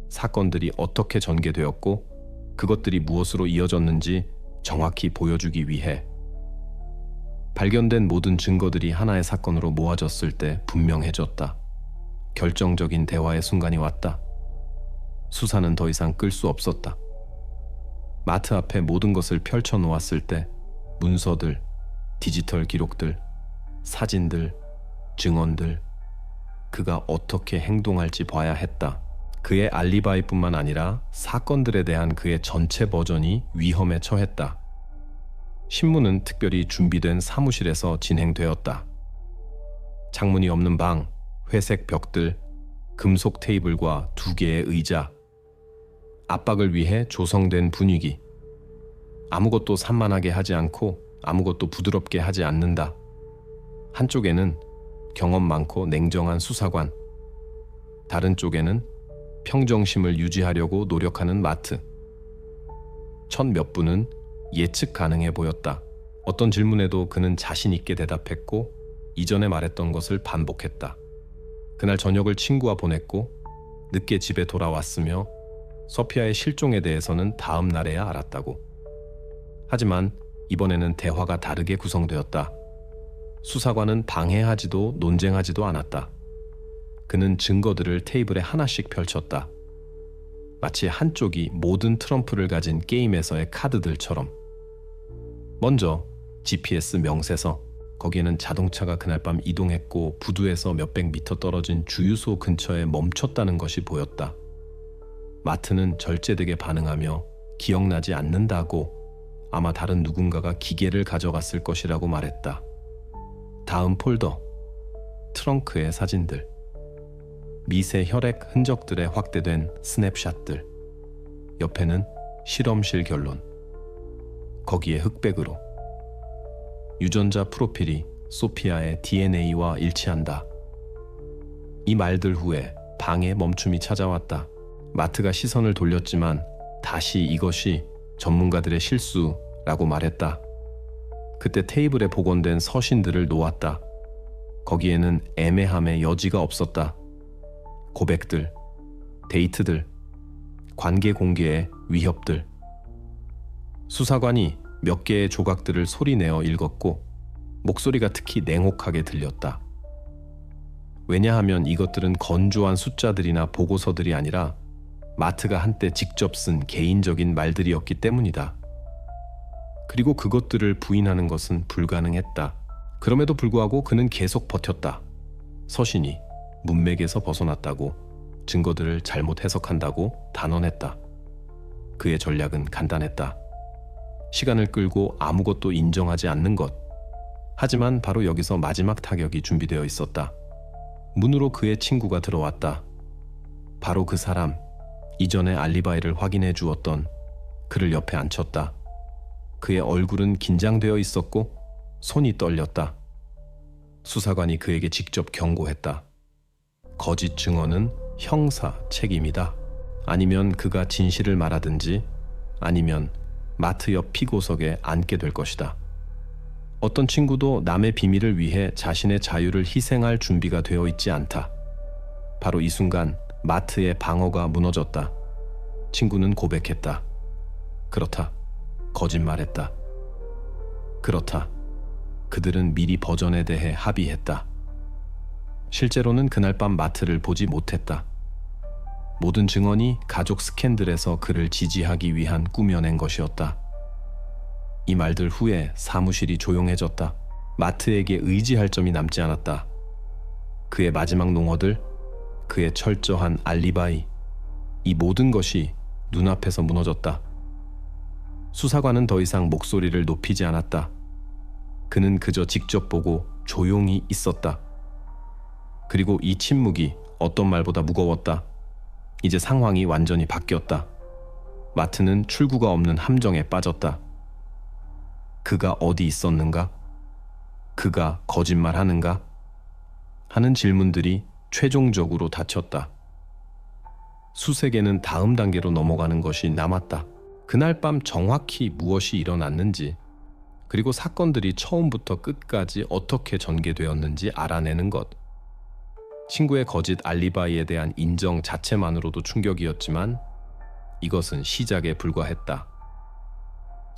사건들이 어떻게 전개되었고 그것들이 무엇으로 이어졌는지 정확히 보여주기 위해. 발견된 모든 증거들이 하나의 사건으로 모아졌을 때 분명해졌다. 결정적인 대화의 순간이 왔다. 수사는 더 이상 끌 수 없었다. 마트 앞에 모든 것을 펼쳐 놓았을 때 문서들, 디지털 기록들, 사진들, 증언들, 그가 어떻게 행동할지 봐야 했다. 그의 알리바이뿐만 아니라 사건들에 대한 그의 전체 버전이 위험에 처했다. 신문은 특별히 준비된 사무실에서 진행되었다. 창문이 없는 방, 회색 벽들, 금속 테이블과 2개의 의자, 압박을 위해 조성된 분위기. 아무것도 산만하게 하지 않고 아무것도 부드럽게 하지 않는다. 한쪽에는 경험 많고 냉정한 수사관, 다른 쪽에는 평정심을 유지하려고 노력하는 마트. 첫 몇 분은 예측 가능해 보였다. 어떤 질문에도 그는 자신 있게 대답했고 이전에 말했던 것을 반복했다. 그날 저녁을 친구와 보냈고 늦게 집에 돌아왔으며 소피아의 실종에 대해서는 다음 날에야 알았다고. 하지만 이번에는 대화가 다르게 구성되었다. 수사관은 방해하지도 논쟁하지도 않았다. 그는 증거들을 테이블에 하나씩 펼쳤다. 마치 한쪽이 모든 트럼프를 가진 게임에서의 카드들처럼. 먼저 GPS 명세서, 거기에는 자동차가 그날 밤 이동했고 부두에서 몇백 미터 떨어진 주유소 근처에 멈췄다는 것이 보였다. 마트는 절제되게 반응하며 기억나지 않는다고, 아마 다른 누군가가 기계를 가져갔을 것이라고 말했다. 다음 폴더, 트렁크의 사진들, 미세 혈액 흔적들에 확대된 스냅샷들, 옆에는 실험실 결론, 거기에 흑백으로 유전자 프로필이 소피아의 DNA와 일치한다. 이 말들 후에 방에 멈춤이 찾아왔다. 마트가 시선을 돌렸지만 다시 이것이 전문가들의 실수라고 말했다. 그때 테이블에 복원된 서신들을 놓았다. 거기에는 애매함의 여지가 없었다. 고백들, 데이트들, 관계 공개의 위협들. 수사관이 몇 개의 조각들을 소리내어 읽었고 목소리가 특히 냉혹하게 들렸다. 왜냐하면 이것들은 건조한 숫자들이나 보고서들이 아니라 마트가 한때 직접 쓴 개인적인 말들이었기 때문이다. 그리고 그것들을 부인하는 것은 불가능했다. 그럼에도 불구하고 그는 계속 버텼다. 서신이 문맥에서 벗어났다고, 증거들을 잘못 해석한다고 단언했다. 그의 전략은 간단했다. 시간을 끌고 아무것도 인정하지 않는 것. 하지만 바로 여기서 마지막 타격이 준비되어 있었다. 문으로 그의 친구가 들어왔다. 바로 그 사람, 이전에 알리바이를 확인해 주었던 그를 옆에 앉혔다. 그의 얼굴은 긴장되어 있었고 손이 떨렸다. 수사관이 그에게 직접 경고했다. 거짓 증언은 형사 책임이다. 아니면 그가 진실을 말하든지 아니면 마트 옆 피고석에 앉게 될 것이다. 어떤 친구도 남의 비밀을 위해 자신의 자유를 희생할 준비가 되어 있지 않다. 바로 이 순간 마트의 방어가 무너졌다. 친구는 고백했다. 그렇다. 거짓말했다. 그렇다. 그들은 미리 버전에 대해 합의했다. 실제로는 그날 밤 마트를 보지 못했다. 모든 증언이 가족 스캔들에서 그를 지지하기 위한 꾸며낸 것이었다. 이 말들 후에 사무실이 조용해졌다. 마트에게 의지할 점이 남지 않았다. 그의 마지막 농어들, 그의 철저한 알리바이, 이 모든 것이 눈앞에서 무너졌다. 수사관은 더 이상 목소리를 높이지 않았다. 그는 그저 직접 보고 조용히 있었다. 그리고 이 침묵이 어떤 말보다 무거웠다. 이제 상황이 완전히 바뀌었다. 마트는 출구가 없는 함정에 빠졌다. 그가 어디 있었는가? 그가 거짓말하는가? 하는 질문들이 최종적으로 닫혔다. 수색에는 다음 단계로 넘어가는 것이 남았다. 그날 밤 정확히 무엇이 일어났는지, 그리고 사건들이 처음부터 끝까지 어떻게 전개되었는지 알아내는 것. 친구의 거짓 알리바이에 대한 인정 자체만으로도 충격이었지만 이것은 시작에 불과했다.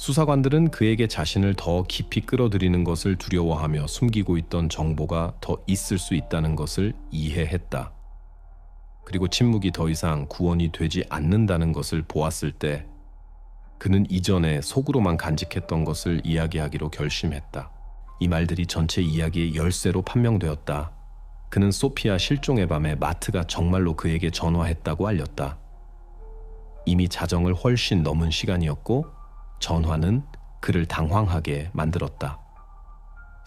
수사관들은 그에게 자신을 더 깊이 끌어들이는 것을 두려워하며 숨기고 있던 정보가 더 있을 수 있다는 것을 이해했다. 그리고 침묵이 더 이상 구원이 되지 않는다는 것을 보았을 때 그는 이전에 속으로만 간직했던 것을 이야기하기로 결심했다. 이 말들이 전체 이야기의 열쇠로 판명되었다. 그는 소피아 실종의 밤에 마트가 정말로 그에게 전화했다고 알렸다. 이미 자정을 훨씬 넘은 시간이었고 전화는 그를 당황하게 만들었다.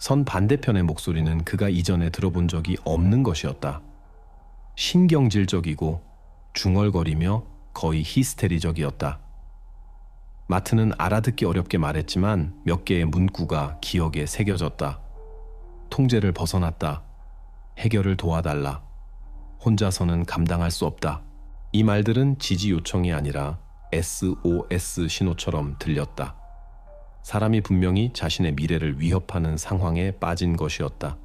선 반대편의 목소리는 그가 이전에 들어본 적이 없는 것이었다. 신경질적이고 중얼거리며 거의 히스테리적이었다. 마트는 알아듣기 어렵게 말했지만 몇 개의 문구가 기억에 새겨졌다. 통제를 벗어났다. 해결을 도와달라. 혼자서는 감당할 수 없다. 이 말들은 지지 요청이 아니라 SOS 신호처럼 들렸다. 사람이 분명히 자신의 미래를 위협하는 상황에 빠진 것이었다.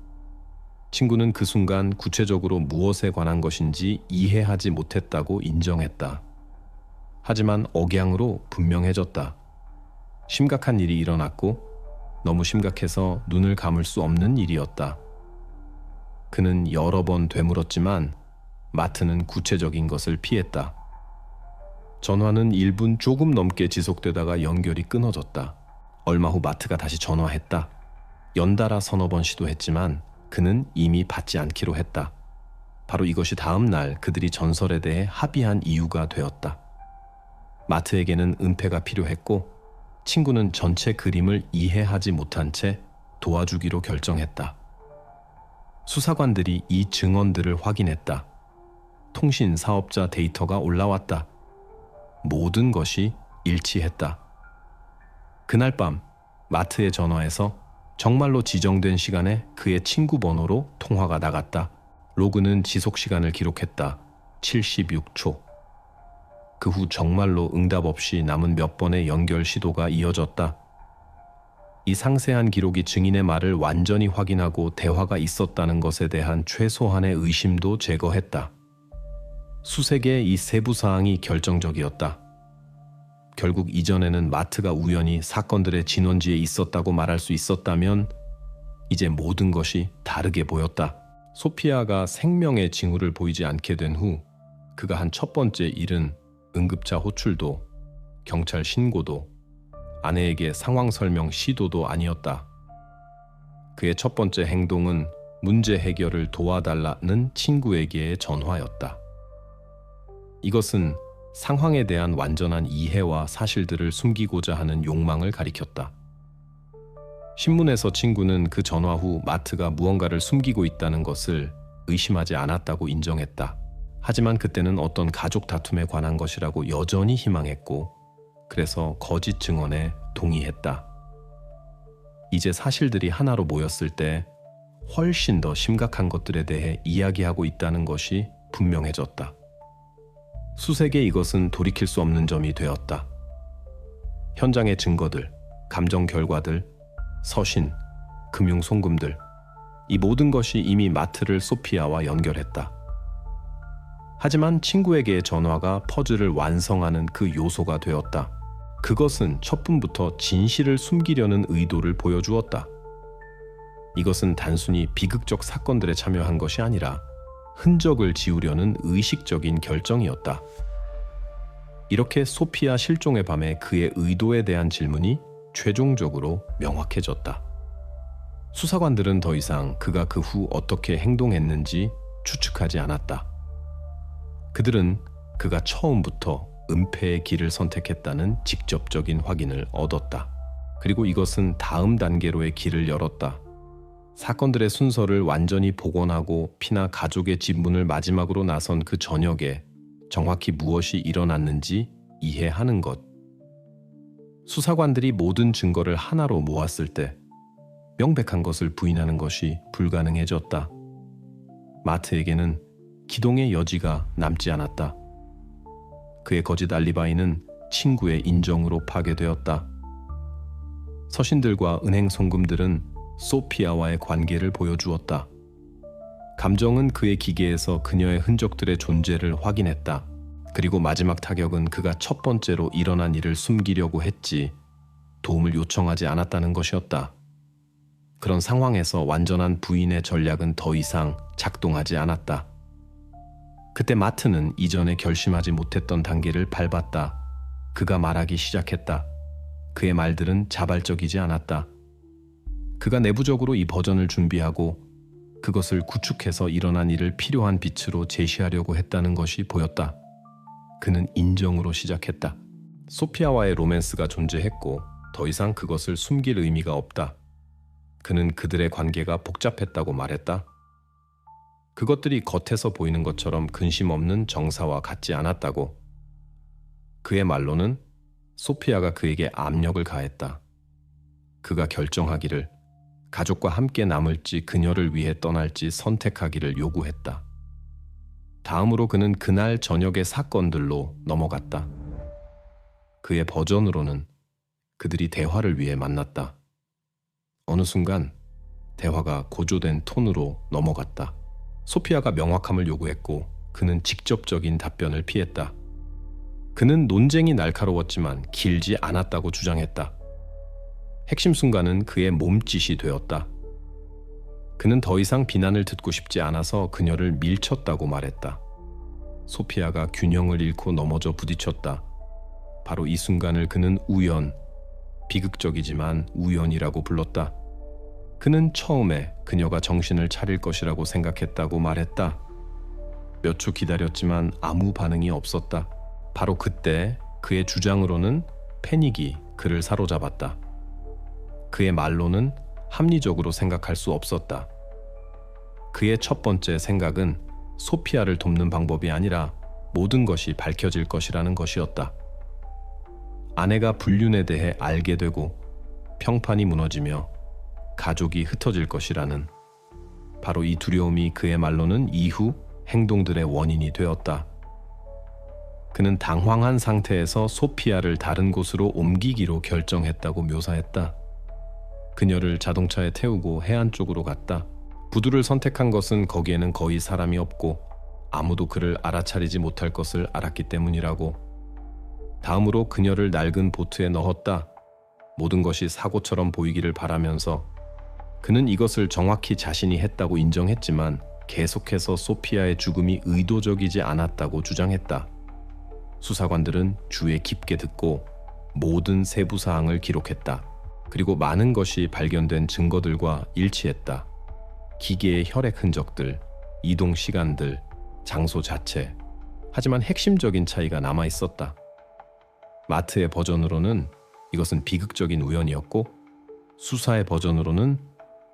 친구는 그 순간 구체적으로 무엇에 관한 것인지 이해하지 못했다고 인정했다. 하지만 억양으로 분명해졌다. 심각한 일이 일어났고 너무 심각해서 눈을 감을 수 없는 일이었다. 그는 여러 번 되물었지만 마트는 구체적인 것을 피했다. 전화는 1분 조금 넘게 지속되다가 연결이 끊어졌다. 얼마 후 마트가 다시 전화했다. 연달아 서너 번 시도했지만 그는 이미 받지 않기로 했다. 바로 이것이 다음 날 그들이 전설에 대해 합의한 이유가 되었다. 마트에게는 은폐가 필요했고 친구는 전체 그림을 이해하지 못한 채 도와주기로 결정했다. 수사관들이 이 증언들을 확인했다. 통신 사업자 데이터가 올라왔다. 모든 것이 일치했다. 그날 밤 마트의 전화에서 정말로 지정된 시간에 그의 친구 번호로 통화가 나갔다. 로그는 지속 시간을 기록했다. 76초. 그 후 정말로 응답 없이 남은 몇 번의 연결 시도가 이어졌다. 이 상세한 기록이 증인의 말을 완전히 확인하고 대화가 있었다는 것에 대한 최소한의 의심도 제거했다. 수색의 이 세부 사항이 결정적이었다. 결국 이전에는 마트가 우연히 사건들의 진원지에 있었다고 말할 수 있었다면 이제 모든 것이 다르게 보였다. 소피아가 생명의 징후를 보이지 않게 된 후 그가 한 첫 번째 일은 응급차 호출도, 경찰 신고도, 아내에게 상황 설명 시도도 아니었다. 그의 첫 번째 행동은 문제 해결을 도와달라는 친구에게의 전화였다. 이것은 상황에 대한 완전한 이해와 사실들을 숨기고자 하는 욕망을 가리켰다. 신문에서 친구는 그 전화 후 마트가 무언가를 숨기고 있다는 것을 의심하지 않았다고 인정했다. 하지만 그때는 어떤 가족 다툼에 관한 것이라고 여전히 희망했고 그래서 거짓 증언에 동의했다. 이제 사실들이 하나로 모였을 때 훨씬 더 심각한 것들에 대해 이야기하고 있다는 것이 분명해졌다. 수색에 이것은 돌이킬 수 없는 점이 되었다. 현장의 증거들, 감정 결과들, 서신, 금융 송금들, 이 모든 것이 이미 마트를 소피아와 연결했다. 하지만 친구에게의 전화가 퍼즐을 완성하는 그 요소가 되었다. 그것은 첫분부터 진실을 숨기려는 의도를 보여주었다. 이것은 단순히 비극적 사건들에 참여한 것이 아니라 흔적을 지우려는 의식적인 결정이었다. 이렇게 소피아 실종의 밤에 그의 의도에 대한 질문이 최종적으로 명확해졌다. 수사관들은 더 이상 그가 그 후 어떻게 행동했는지 추측하지 않았다. 그들은 그가 처음부터 은폐의 길을 선택했다는 직접적인 확인을 얻었다. 그리고 이것은 다음 단계로의 길을 열었다. 사건들의 순서를 완전히 복원하고 피나 가족의 진문을 마지막으로 나선 그 저녁에 정확히 무엇이 일어났는지 이해하는 것. 수사관들이 모든 증거를 하나로 모았을 때 명백한 것을 부인하는 것이 불가능해졌다. 마트에게는 기동의 여지가 남지 않았다. 그의 거짓 알리바이는 친구의 인정으로 파괴되었다. 서신들과 은행 송금들은 소피아와의 관계를 보여주었다. 감정은 그의 기계에서 그녀의 흔적들의 존재를 확인했다. 그리고 마지막 타격은 그가 첫 번째로 일어난 일을 숨기려고 했지 도움을 요청하지 않았다는 것이었다. 그런 상황에서 완전한 부인의 전략은 더 이상 작동하지 않았다. 그때 마트는 이전에 결심하지 못했던 단계를 밟았다. 그가 말하기 시작했다. 그의 말들은 자발적이지 않았다. 그가 내부적으로 이 버전을 준비하고 그것을 구축해서 일어난 일을 필요한 빛으로 제시하려고 했다는 것이 보였다. 그는 인정으로 시작했다. 소피아와의 로맨스가 존재했고 더 이상 그것을 숨길 의미가 없다. 그는 그들의 관계가 복잡했다고 말했다. 그것들이 겉에서 보이는 것처럼 근심 없는 정사와 같지 않았다고. 그의 말로는 소피아가 그에게 압력을 가했다. 그가 결정하기를, 가족과 함께 남을지 그녀를 위해 떠날지 선택하기를 요구했다. 다음으로 그는 그날 저녁의 사건들로 넘어갔다. 그의 버전으로는 그들이 대화를 위해 만났다. 어느 순간 대화가 고조된 톤으로 넘어갔다. 소피아가 명확함을 요구했고 그는 직접적인 답변을 피했다. 그는 논쟁이 날카로웠지만 길지 않았다고 주장했다. 핵심 순간은 그의 몸짓이 되었다. 그는 더 이상 비난을 듣고 싶지 않아서 그녀를 밀쳤다고 말했다. 소피아가 균형을 잃고 넘어져 부딪혔다. 바로 이 순간을 그는 우연, 비극적이지만 우연이라고 불렀다. 그는 처음에 그녀가 정신을 차릴 것이라고 생각했다고 말했다. 몇 초 기다렸지만 아무 반응이 없었다. 바로 그때 그의 주장으로는 패닉이 그를 사로잡았다. 그의 말로는 합리적으로 생각할 수 없었다. 그의 첫 번째 생각은 소피아를 돕는 방법이 아니라 모든 것이 밝혀질 것이라는 것이었다. 아내가 불륜에 대해 알게 되고 평판이 무너지며 가족이 흩어질 것이라는, 바로 이 두려움이 그의 말로는 이후 행동들의 원인이 되었다. 그는 당황한 상태에서 소피아를 다른 곳으로 옮기기로 결정했다고 묘사했다. 그녀를 자동차에 태우고 해안 쪽으로 갔다. 부두를 선택한 것은 거기에는 거의 사람이 없고 아무도 그를 알아차리지 못할 것을 알았기 때문이라고. 다음으로 그녀를 낡은 보트에 넣었다. 모든 것이 사고처럼 보이기를 바라면서 그는 이것을 정확히 자신이 했다고 인정했지만 계속해서 소피아의 죽음이 의도적이지 않았다고 주장했다. 수사관들은 주에 깊게 듣고 모든 세부 사항을 기록했다. 그리고 많은 것이 발견된 증거들과 일치했다. 기계의 혈액 흔적들, 이동 시간들, 장소 자체. 하지만 핵심적인 차이가 남아 있었다. 마트의 버전으로는 이것은 비극적인 우연이었고, 수사의 버전으로는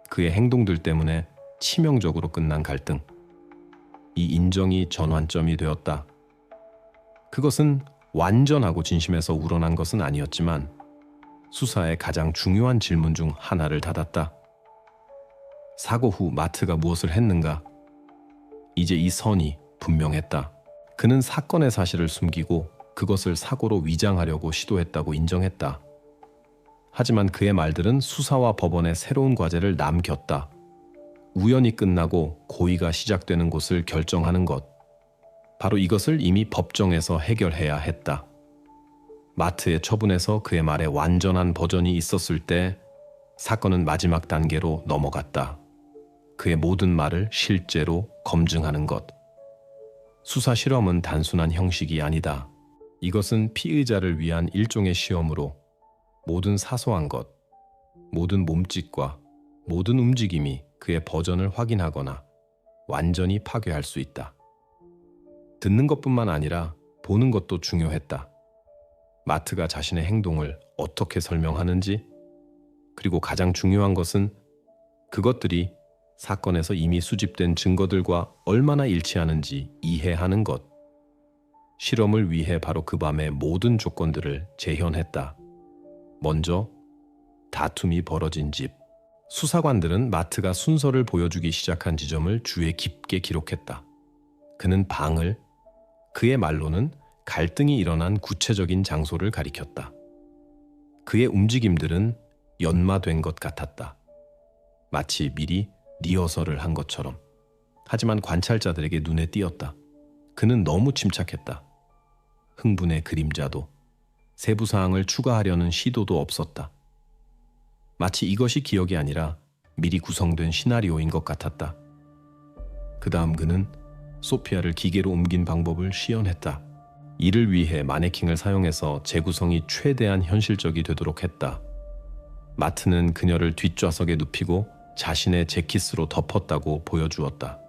그의 행동들 때문에 치명적으로 끝난 갈등. 이 인정이 전환점이 되었다. 그것은 완전하고 진심에서 우러난 것은 아니었지만 수사의 가장 중요한 질문 중 하나를 닫았다. 사고 후 마트가 무엇을 했는가? 이제 이 선이 분명했다. 그는 사건의 사실을 숨기고 그것을 사고로 위장하려고 시도했다고 인정했다. 하지만 그의 말들은 수사와 법원의 새로운 과제를 남겼다. 우연이 끝나고 고의가 시작되는 곳을 결정하는 것. 바로 이것을 이미 법정에서 해결해야 했다. 마트의 처분에서 그의 말에 완전한 버전이 있었을 때 사건은 마지막 단계로 넘어갔다. 그의 모든 말을 실제로 검증하는 것. 수사 실험은 단순한 형식이 아니다. 이것은 피의자를 위한 일종의 시험으로 모든 사소한 것, 모든 몸짓과 모든 움직임이 그의 버전을 확인하거나 완전히 파괴할 수 있다. 듣는 것뿐만 아니라 보는 것도 중요했다. 마트가 자신의 행동을 어떻게 설명하는지, 그리고 가장 중요한 것은 그것들이 사건에서 이미 수집된 증거들과 얼마나 일치하는지 이해하는 것. 실험을 위해 바로 그 밤에 모든 조건들을 재현했다. 먼저 다툼이 벌어진 집. 수사관들은 마트가 순서를 보여주기 시작한 지점을 주에 깊게 기록했다. 그는 방을, 그의 말로는 갈등이 일어난 구체적인 장소를 가리켰다. 그의 움직임들은 연마된 것 같았다. 마치 미리 리허설을 한 것처럼. 하지만 관찰자들에게 눈에 띄었다. 그는 너무 침착했다. 흥분의 그림자도, 세부 사항을 추가하려는 시도도 없었다. 마치 이것이 기억이 아니라 미리 구성된 시나리오인 것 같았다. 그 다음 그는 소피아를 기계로 옮긴 방법을 시연했다. 이를 위해 마네킹을 사용해서 재구성이 최대한 현실적이 되도록 했다. 마트는 그녀를 뒷좌석에 눕히고 자신의 재킷으로 덮었다고 보여주었다.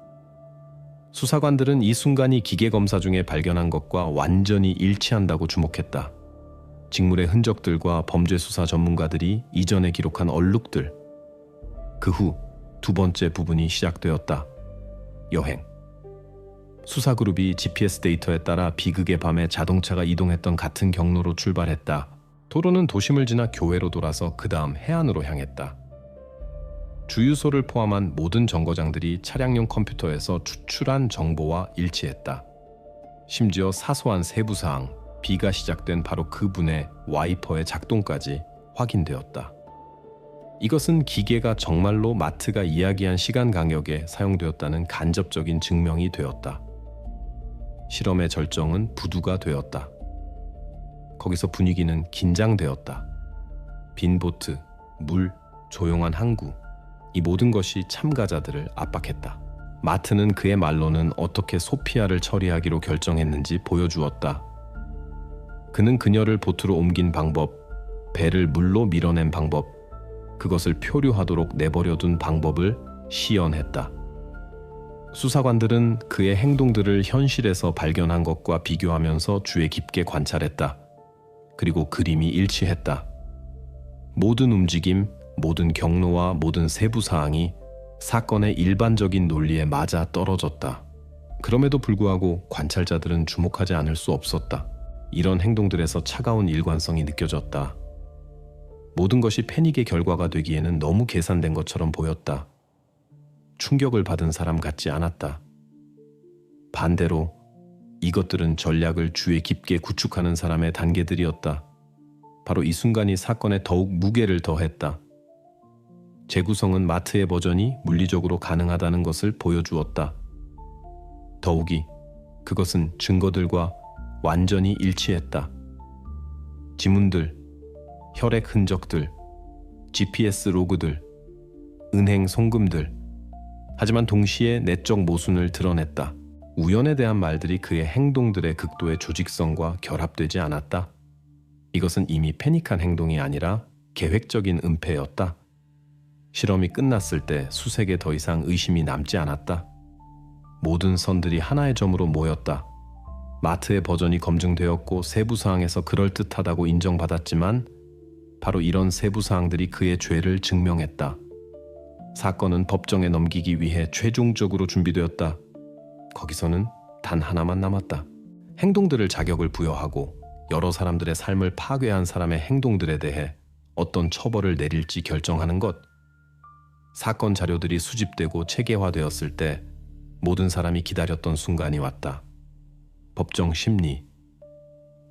수사관들은 이 순간이 기계 검사 중에 발견한 것과 완전히 일치한다고 주목했다. 직물의 흔적들과 범죄 수사 전문가들이 이전에 기록한 얼룩들. 그 후 두 번째 부분이 시작되었다. 여행. 수사그룹이 GPS 데이터에 따라 비극의 밤에 자동차가 이동했던 같은 경로로 출발했다. 도로는 도심을 지나 교외로 돌아서 그 다음 해안으로 향했다. 주유소를 포함한 모든 정거장들이 차량용 컴퓨터에서 추출한 정보와 일치했다. 심지어 사소한 세부사항, 비가 시작된 바로 그 분의 와이퍼의 작동까지 확인되었다. 이것은 기계가 정말로 마트가 이야기한 시간 간격에 사용되었다는 간접적인 증명이 되었다. 실험의 절정은 부두가 되었다. 거기서 분위기는 긴장되었다. 빈 보트, 물, 조용한 항구, 이 모든 것이 참가자들을 압박했다. 마트는 그의 말로는 어떻게 소피아를 처리하기로 결정했는지 보여주었다. 그는 그녀를 보트로 옮긴 방법, 배를 물로 밀어낸 방법, 그것을 표류하도록 내버려둔 방법을 시연했다. 수사관들은 그의 행동들을 현실에서 발견한 것과 비교하면서 주의 깊게 관찰했다. 그리고 그림이 일치했다. 모든 움직임, 모든 경로와 모든 세부 사항이 사건의 일반적인 논리에 맞아 떨어졌다. 그럼에도 불구하고 관찰자들은 주목하지 않을 수 없었다. 이런 행동들에서 차가운 일관성이 느껴졌다. 모든 것이 패닉의 결과가 되기에는 너무 계산된 것처럼 보였다. 충격을 받은 사람 같지 않았다. 반대로 이것들은 전략을 주의 깊게 구축하는 사람의 단계들이었다. 바로 이 순간이 사건에 더욱 무게를 더했다. 재구성은 마트의 버전이 물리적으로 가능하다는 것을 보여주었다. 더욱이 그것은 증거들과 완전히 일치했다. 지문들, 혈액 흔적들, GPS 로그들, 은행 송금들, 하지만 동시에 내적 모순을 드러냈다. 우연에 대한 말들이 그의 행동들의 극도의 조직성과 결합되지 않았다. 이것은 이미 패닉한 행동이 아니라 계획적인 은폐였다. 실험이 끝났을 때 수색에 더 이상 의심이 남지 않았다. 모든 선들이 하나의 점으로 모였다. 마트의 버전이 검증되었고 세부사항에서 그럴듯하다고 인정받았지만 바로 이런 세부사항들이 그의 죄를 증명했다. 사건은 법정에 넘기기 위해 최종적으로 준비되었다. 거기서는 단 하나만 남았다. 행동들을 자격을 부여하고 여러 사람들의 삶을 파괴한 사람의 행동들에 대해 어떤 처벌을 내릴지 결정하는 것. 사건 자료들이 수집되고 체계화되었을 때 모든 사람이 기다렸던 순간이 왔다. 법정 심리.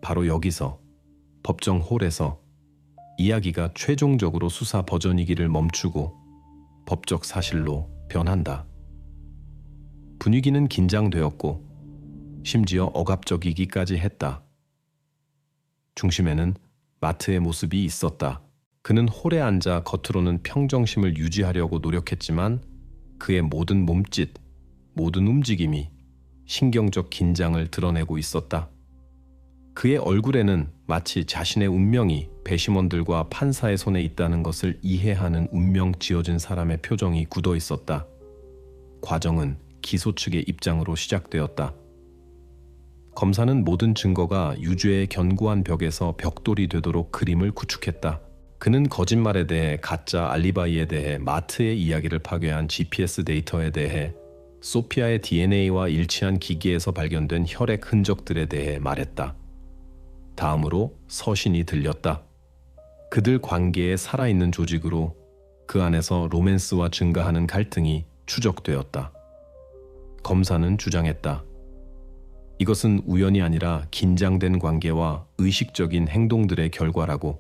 바로 여기서, 법정 홀에서 이야기가 최종적으로 수사 버전이기를 멈추고 법적 사실로 변한다. 분위기는 긴장되었고 심지어 억압적이기까지 했다. 중심에는 마트의 모습이 있었다. 그는 홀에 앉아 겉으로는 평정심을 유지하려고 노력했지만 그의 모든 몸짓, 모든 움직임이 신경적 긴장을 드러내고 있었다. 그의 얼굴에는 마치 자신의 운명이 배심원들과 판사의 손에 있다는 것을 이해하는 운명 지어진 사람의 표정이 굳어 있었다. 과정은 기소 측의 입장으로 시작되었다. 검사는 모든 증거가 유죄의 견고한 벽에서 벽돌이 되도록 그림을 구축했다. 그는 거짓말에 대해, 가짜 알리바이에 대해, 마트의 이야기를 파괴한 GPS 데이터에 대해, 소피아의 DNA와 일치한 기기에서 발견된 혈액 흔적들에 대해 말했다. 다음으로 서신이 들렸다. 그들 관계에 살아있는 조직으로 그 안에서 로맨스와 증가하는 갈등이 추적되었다. 검사는 주장했다. 이것은 우연이 아니라 긴장된 관계와 의식적인 행동들의 결과라고.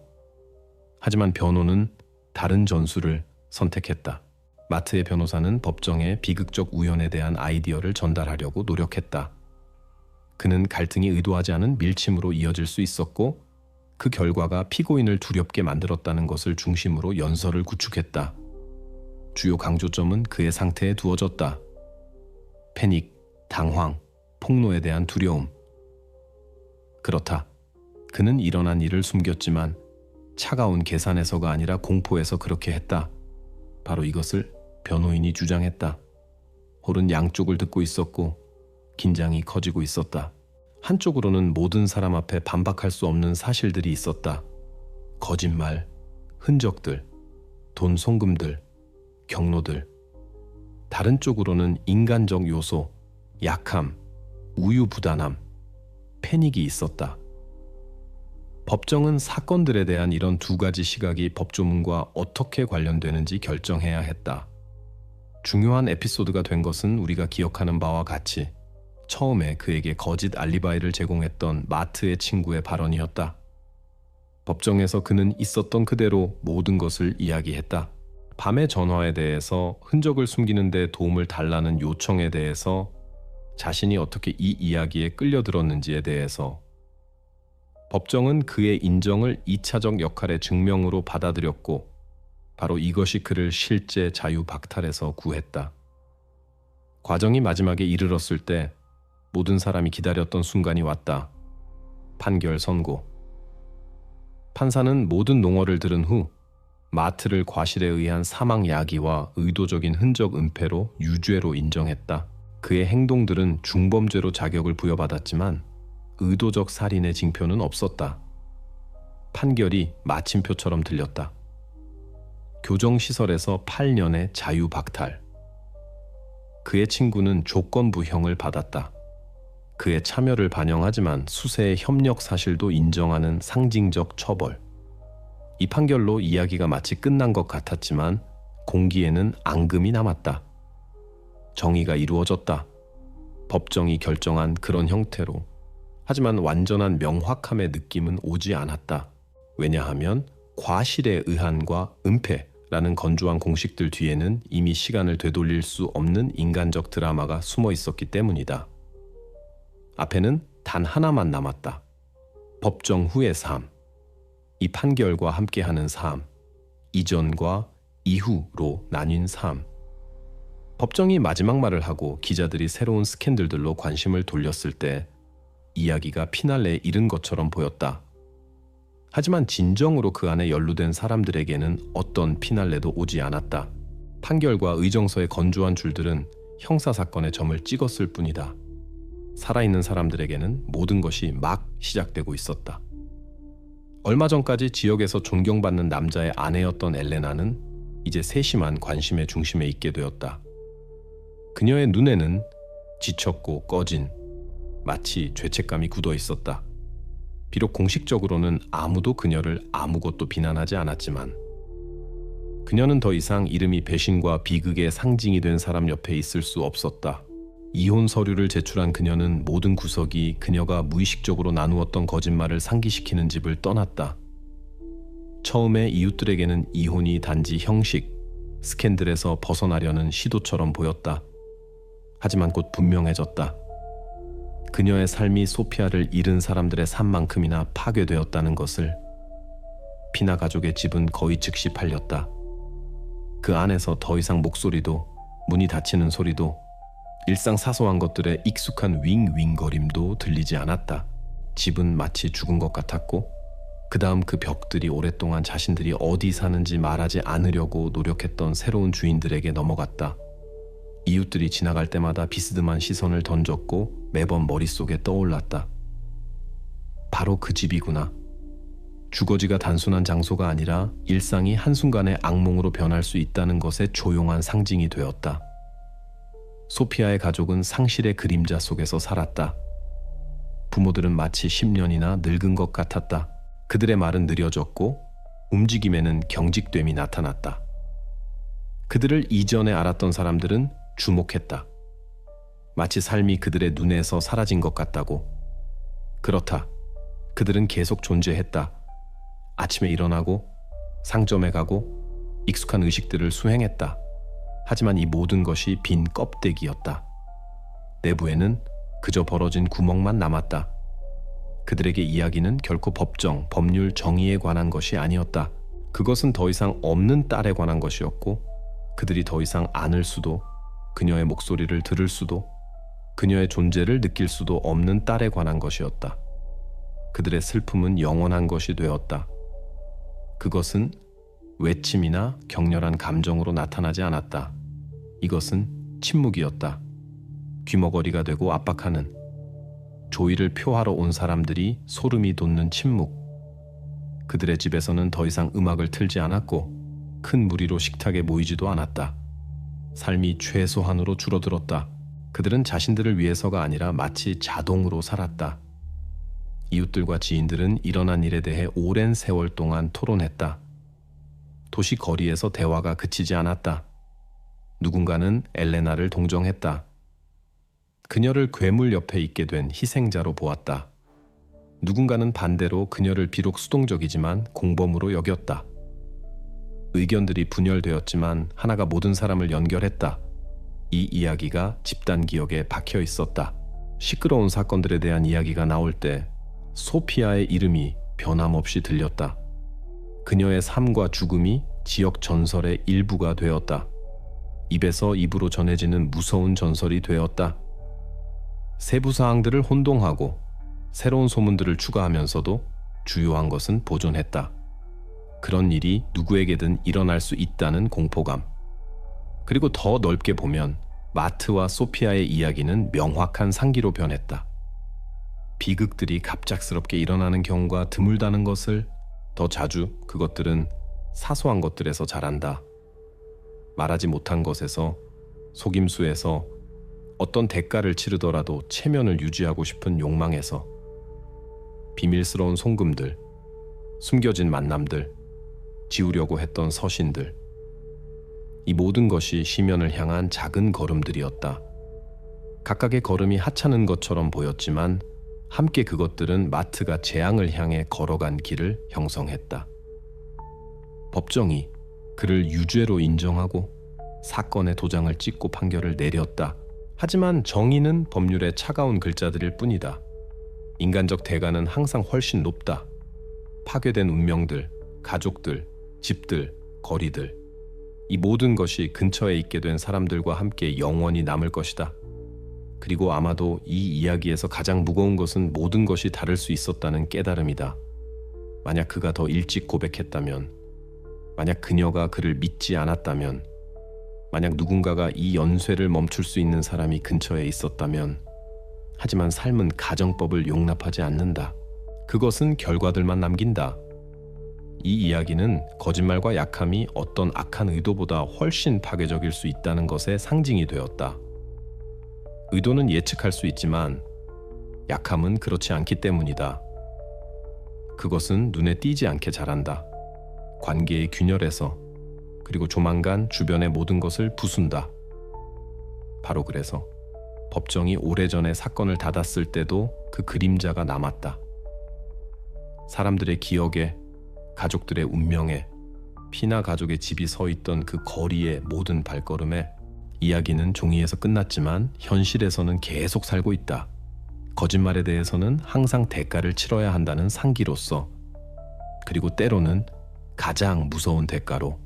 하지만 변호는 다른 전술을 선택했다. 마트의 변호사는 법정에 비극적 우연에 대한 아이디어를 전달하려고 노력했다. 그는 갈등이 의도하지 않은 밀침으로 이어질 수 있었고 그 결과가 피고인을 두렵게 만들었다는 것을 중심으로 연설을 구축했다. 주요 강조점은 그의 상태에 두어졌다. 패닉, 당황, 폭로에 대한 두려움. 그렇다. 그는 일어난 일을 숨겼지만 차가운 계산에서가 아니라 공포에서 그렇게 했다. 바로 이것을 변호인이 주장했다. 홀은 양쪽을 듣고 있었고 긴장이 커지고 있었다. 한쪽으로는 모든 사람 앞에 반박할 수 없는 사실들이 있었다. 거짓말, 흔적들, 돈 송금들, 경로들. 다른 쪽으로는 인간적 요소, 약함, 우유부단함, 패닉이 있었다. 법정은 사건들에 대한 이런 두 가지 시각이 법조문과 어떻게 관련되는지 결정해야 했다. 중요한 에피소드가 된 것은 우리가 기억하는 바와 같이 처음에 그에게 거짓 알리바이를 제공했던 마트의 친구의 발언이었다. 법정에서 그는 있었던 그대로 모든 것을 이야기했다. 밤의 전화에 대해서, 흔적을 숨기는 데 도움을 달라는 요청에 대해서, 자신이 어떻게 이 이야기에 끌려들었는지에 대해서. 법정은 그의 인정을 2차적 역할의 증명으로 받아들였고 바로 이것이 그를 실제 자유박탈에서 구했다. 과정이 마지막에 이르렀을 때 모든 사람이 기다렸던 순간이 왔다. 판결 선고. 판사는 모든 농어를 들은 후 마트를 과실에 의한 사망 야기와 의도적인 흔적 은폐로 유죄로 인정했다. 그의 행동들은 중범죄로 자격을 부여받았지만 의도적 살인의 징표는 없었다. 판결이 마침표처럼 들렸다. 교정시설에서 8년의 자유박탈. 그의 친구는 조건부형을 받았다. 그의 참여를 반영하지만 수세의 협력 사실도 인정하는 상징적 처벌. 이 판결로 이야기가 마치 끝난 것 같았지만 공기에는 앙금이 남았다. 정의가 이루어졌다. 법정이 결정한 그런 형태로. 하지만 완전한 명확함의 느낌은 오지 않았다. 왜냐하면 과실의 의한과 은폐라는 건조한 공식들 뒤에는 이미 시간을 되돌릴 수 없는 인간적 드라마가 숨어 있었기 때문이다. 앞에는 단 하나만 남았다. 법정 후의 삶. 이 판결과 함께하는 삶. 이전과 이후로 나뉜 삶. 법정이 마지막 말을 하고 기자들이 새로운 스캔들들로 관심을 돌렸을 때 이야기가 피날레에 이른 것처럼 보였다. 하지만 진정으로 그 안에 연루된 사람들에게는 어떤 피날레도 오지 않았다. 판결과 의정서의 건조한 줄들은 형사사건의 점을 찍었을 뿐이다. 살아있는 사람들에게는 모든 것이 막 시작되고 있었다. 얼마 전까지 지역에서 존경받는 남자의 아내였던 엘레나는 이제 세심한 관심의 중심에 있게 되었다. 그녀의 눈에는 지쳤고 꺼진 마치 죄책감이 굳어 있었다. 비록 공식적으로는 아무도 그녀를 아무것도 비난하지 않았지만 그녀는 더 이상 이름이 배신과 비극의 상징이 된 사람 옆에 있을 수 없었다. 이혼 서류를 제출한 그녀는 모든 구석이 그녀가 무의식적으로 나누었던 거짓말을 상기시키는 집을 떠났다. 처음에 이웃들에게는 이혼이 단지 형식, 스캔들에서 벗어나려는 시도처럼 보였다. 하지만 곧 분명해졌다. 그녀의 삶이 소피아를 잃은 사람들의 삶만큼이나 파괴되었다는 것을. 피나 가족의 집은 거의 즉시 팔렸다. 그 안에서 더 이상 목소리도, 문이 닫히는 소리도, 일상 사소한 것들의 익숙한 윙윙거림도 들리지 않았다. 집은 마치 죽은 것 같았고 그 다음 그 벽들이 오랫동안 자신들이 어디 사는지 말하지 않으려고 노력했던 새로운 주인들에게 넘어갔다. 이웃들이 지나갈 때마다 비스듬한 시선을 던졌고 매번 머릿속에 떠올랐다. 바로 그 집이구나. 주거지가 단순한 장소가 아니라 일상이 한순간에 악몽으로 변할 수 있다는 것의 조용한 상징이 되었다. 소피아의 가족은 상실의 그림자 속에서 살았다. 부모들은 마치 10년이나 늙은 것 같았다. 그들의 말은 느려졌고 움직임에는 경직됨이 나타났다. 그들을 이전에 알았던 사람들은 주목했다. 마치 삶이 그들의 눈에서 사라진 것 같다고. 그렇다. 그들은 계속 존재했다. 아침에 일어나고 상점에 가고 익숙한 의식들을 수행했다. 하지만 이 모든 것이 빈 껍데기였다. 내부에는 그저 벌어진 구멍만 남았다. 그들에게 이야기는 결코 법정, 법률, 정의에 관한 것이 아니었다. 그것은 더 이상 없는 딸에 관한 것이었고 그들이 더 이상 안을 수도 그녀의 목소리를 들을 수도 그녀의 존재를 느낄 수도 없는 딸에 관한 것이었다. 그들의 슬픔은 영원한 것이 되었다. 그것은 외침이나 격렬한 감정으로 나타나지 않았다. 이것은 침묵이었다. 귀머거리가 되고 압박하는, 조의를 표하러 온 사람들이 소름이 돋는 침묵. 그들의 집에서는 더 이상 음악을 틀지 않았고 큰 무리로 식탁에 모이지도 않았다. 삶이 최소한으로 줄어들었다. 그들은 자신들을 위해서가 아니라 마치 자동으로 살았다. 이웃들과 지인들은 일어난 일에 대해 오랜 세월 동안 토론했다. 도시 거리에서 대화가 그치지 않았다. 누군가는 엘레나를 동정했다. 그녀를 괴물 옆에 있게 된 희생자로 보았다. 누군가는 반대로 그녀를 비록 수동적이지만 공범으로 여겼다. 의견들이 분열되었지만 하나가 모든 사람을 연결했다. 이 이야기가 집단 기억에 박혀 있었다. 시끄러운 사건들에 대한 이야기가 나올 때 소피아의 이름이 변함없이 들렸다. 그녀의 삶과 죽음이 지역 전설의 일부가 되었다. 입에서 입으로 전해지는 무서운 전설이 되었다. 세부 사항들을 혼동하고 새로운 소문들을 추가하면서도 주요한 것은 보존했다. 그런 일이 누구에게든 일어날 수 있다는 공포감. 그리고 더 넓게 보면 마트와 소피아의 이야기는 명확한 상기로 변했다. 비극들이 갑작스럽게 일어나는 경우가 드물다는 것을, 더 자주 그것들은 사소한 것들에서 자란다. 말하지 못한 것에서, 속임수에서, 어떤 대가를 치르더라도 체면을 유지하고 싶은 욕망에서, 비밀스러운 송금들, 숨겨진 만남들, 지우려고 했던 서신들, 이 모든 것이 시면을 향한 작은 걸음들이었다. 각각의 걸음이 하찮은 것처럼 보였지만 함께 그것들은 마트가 재앙을 향해 걸어간 길을 형성했다. 법정이 그를 유죄로 인정하고 사건의 도장을 찍고 판결을 내렸다. 하지만 정의는 법률의 차가운 글자들일 뿐이다. 인간적 대가는 항상 훨씬 높다. 파괴된 운명들, 가족들, 집들, 거리들, 이 모든 것이 근처에 있게 된 사람들과 함께 영원히 남을 것이다. 그리고 아마도 이 이야기에서 가장 무거운 것은 모든 것이 다를 수 있었다는 깨달음이다. 만약 그가 더 일찍 고백했다면, 만약 그녀가 그를 믿지 않았다면, 만약 누군가가 이 연쇄를 멈출 수 있는 사람이 근처에 있었다면, 하지만 삶은 가정법을 용납하지 않는다. 그것은 결과들만 남긴다. 이 이야기는 거짓말과 약함이 어떤 악한 의도보다 훨씬 파괴적일 수 있다는 것의 상징이 되었다. 의도는 예측할 수 있지만 약함은 그렇지 않기 때문이다. 그것은 눈에 띄지 않게 자란다. 관계의 균열에서, 그리고 조만간 주변의 모든 것을 부순다. 바로 그래서 법정이 오래전에 사건을 닫았을 때도 그 그림자가 남았다. 사람들의 기억에, 가족들의 운명에, 피나 가족의 집이 서 있던 그 거리의 모든 발걸음에 이야기는 종이에서 끝났지만 현실에서는 계속 살고 있다. 거짓말에 대해서는 항상 대가를 치러야 한다는 상기로서, 그리고 때로는 가장 무서운 대가로.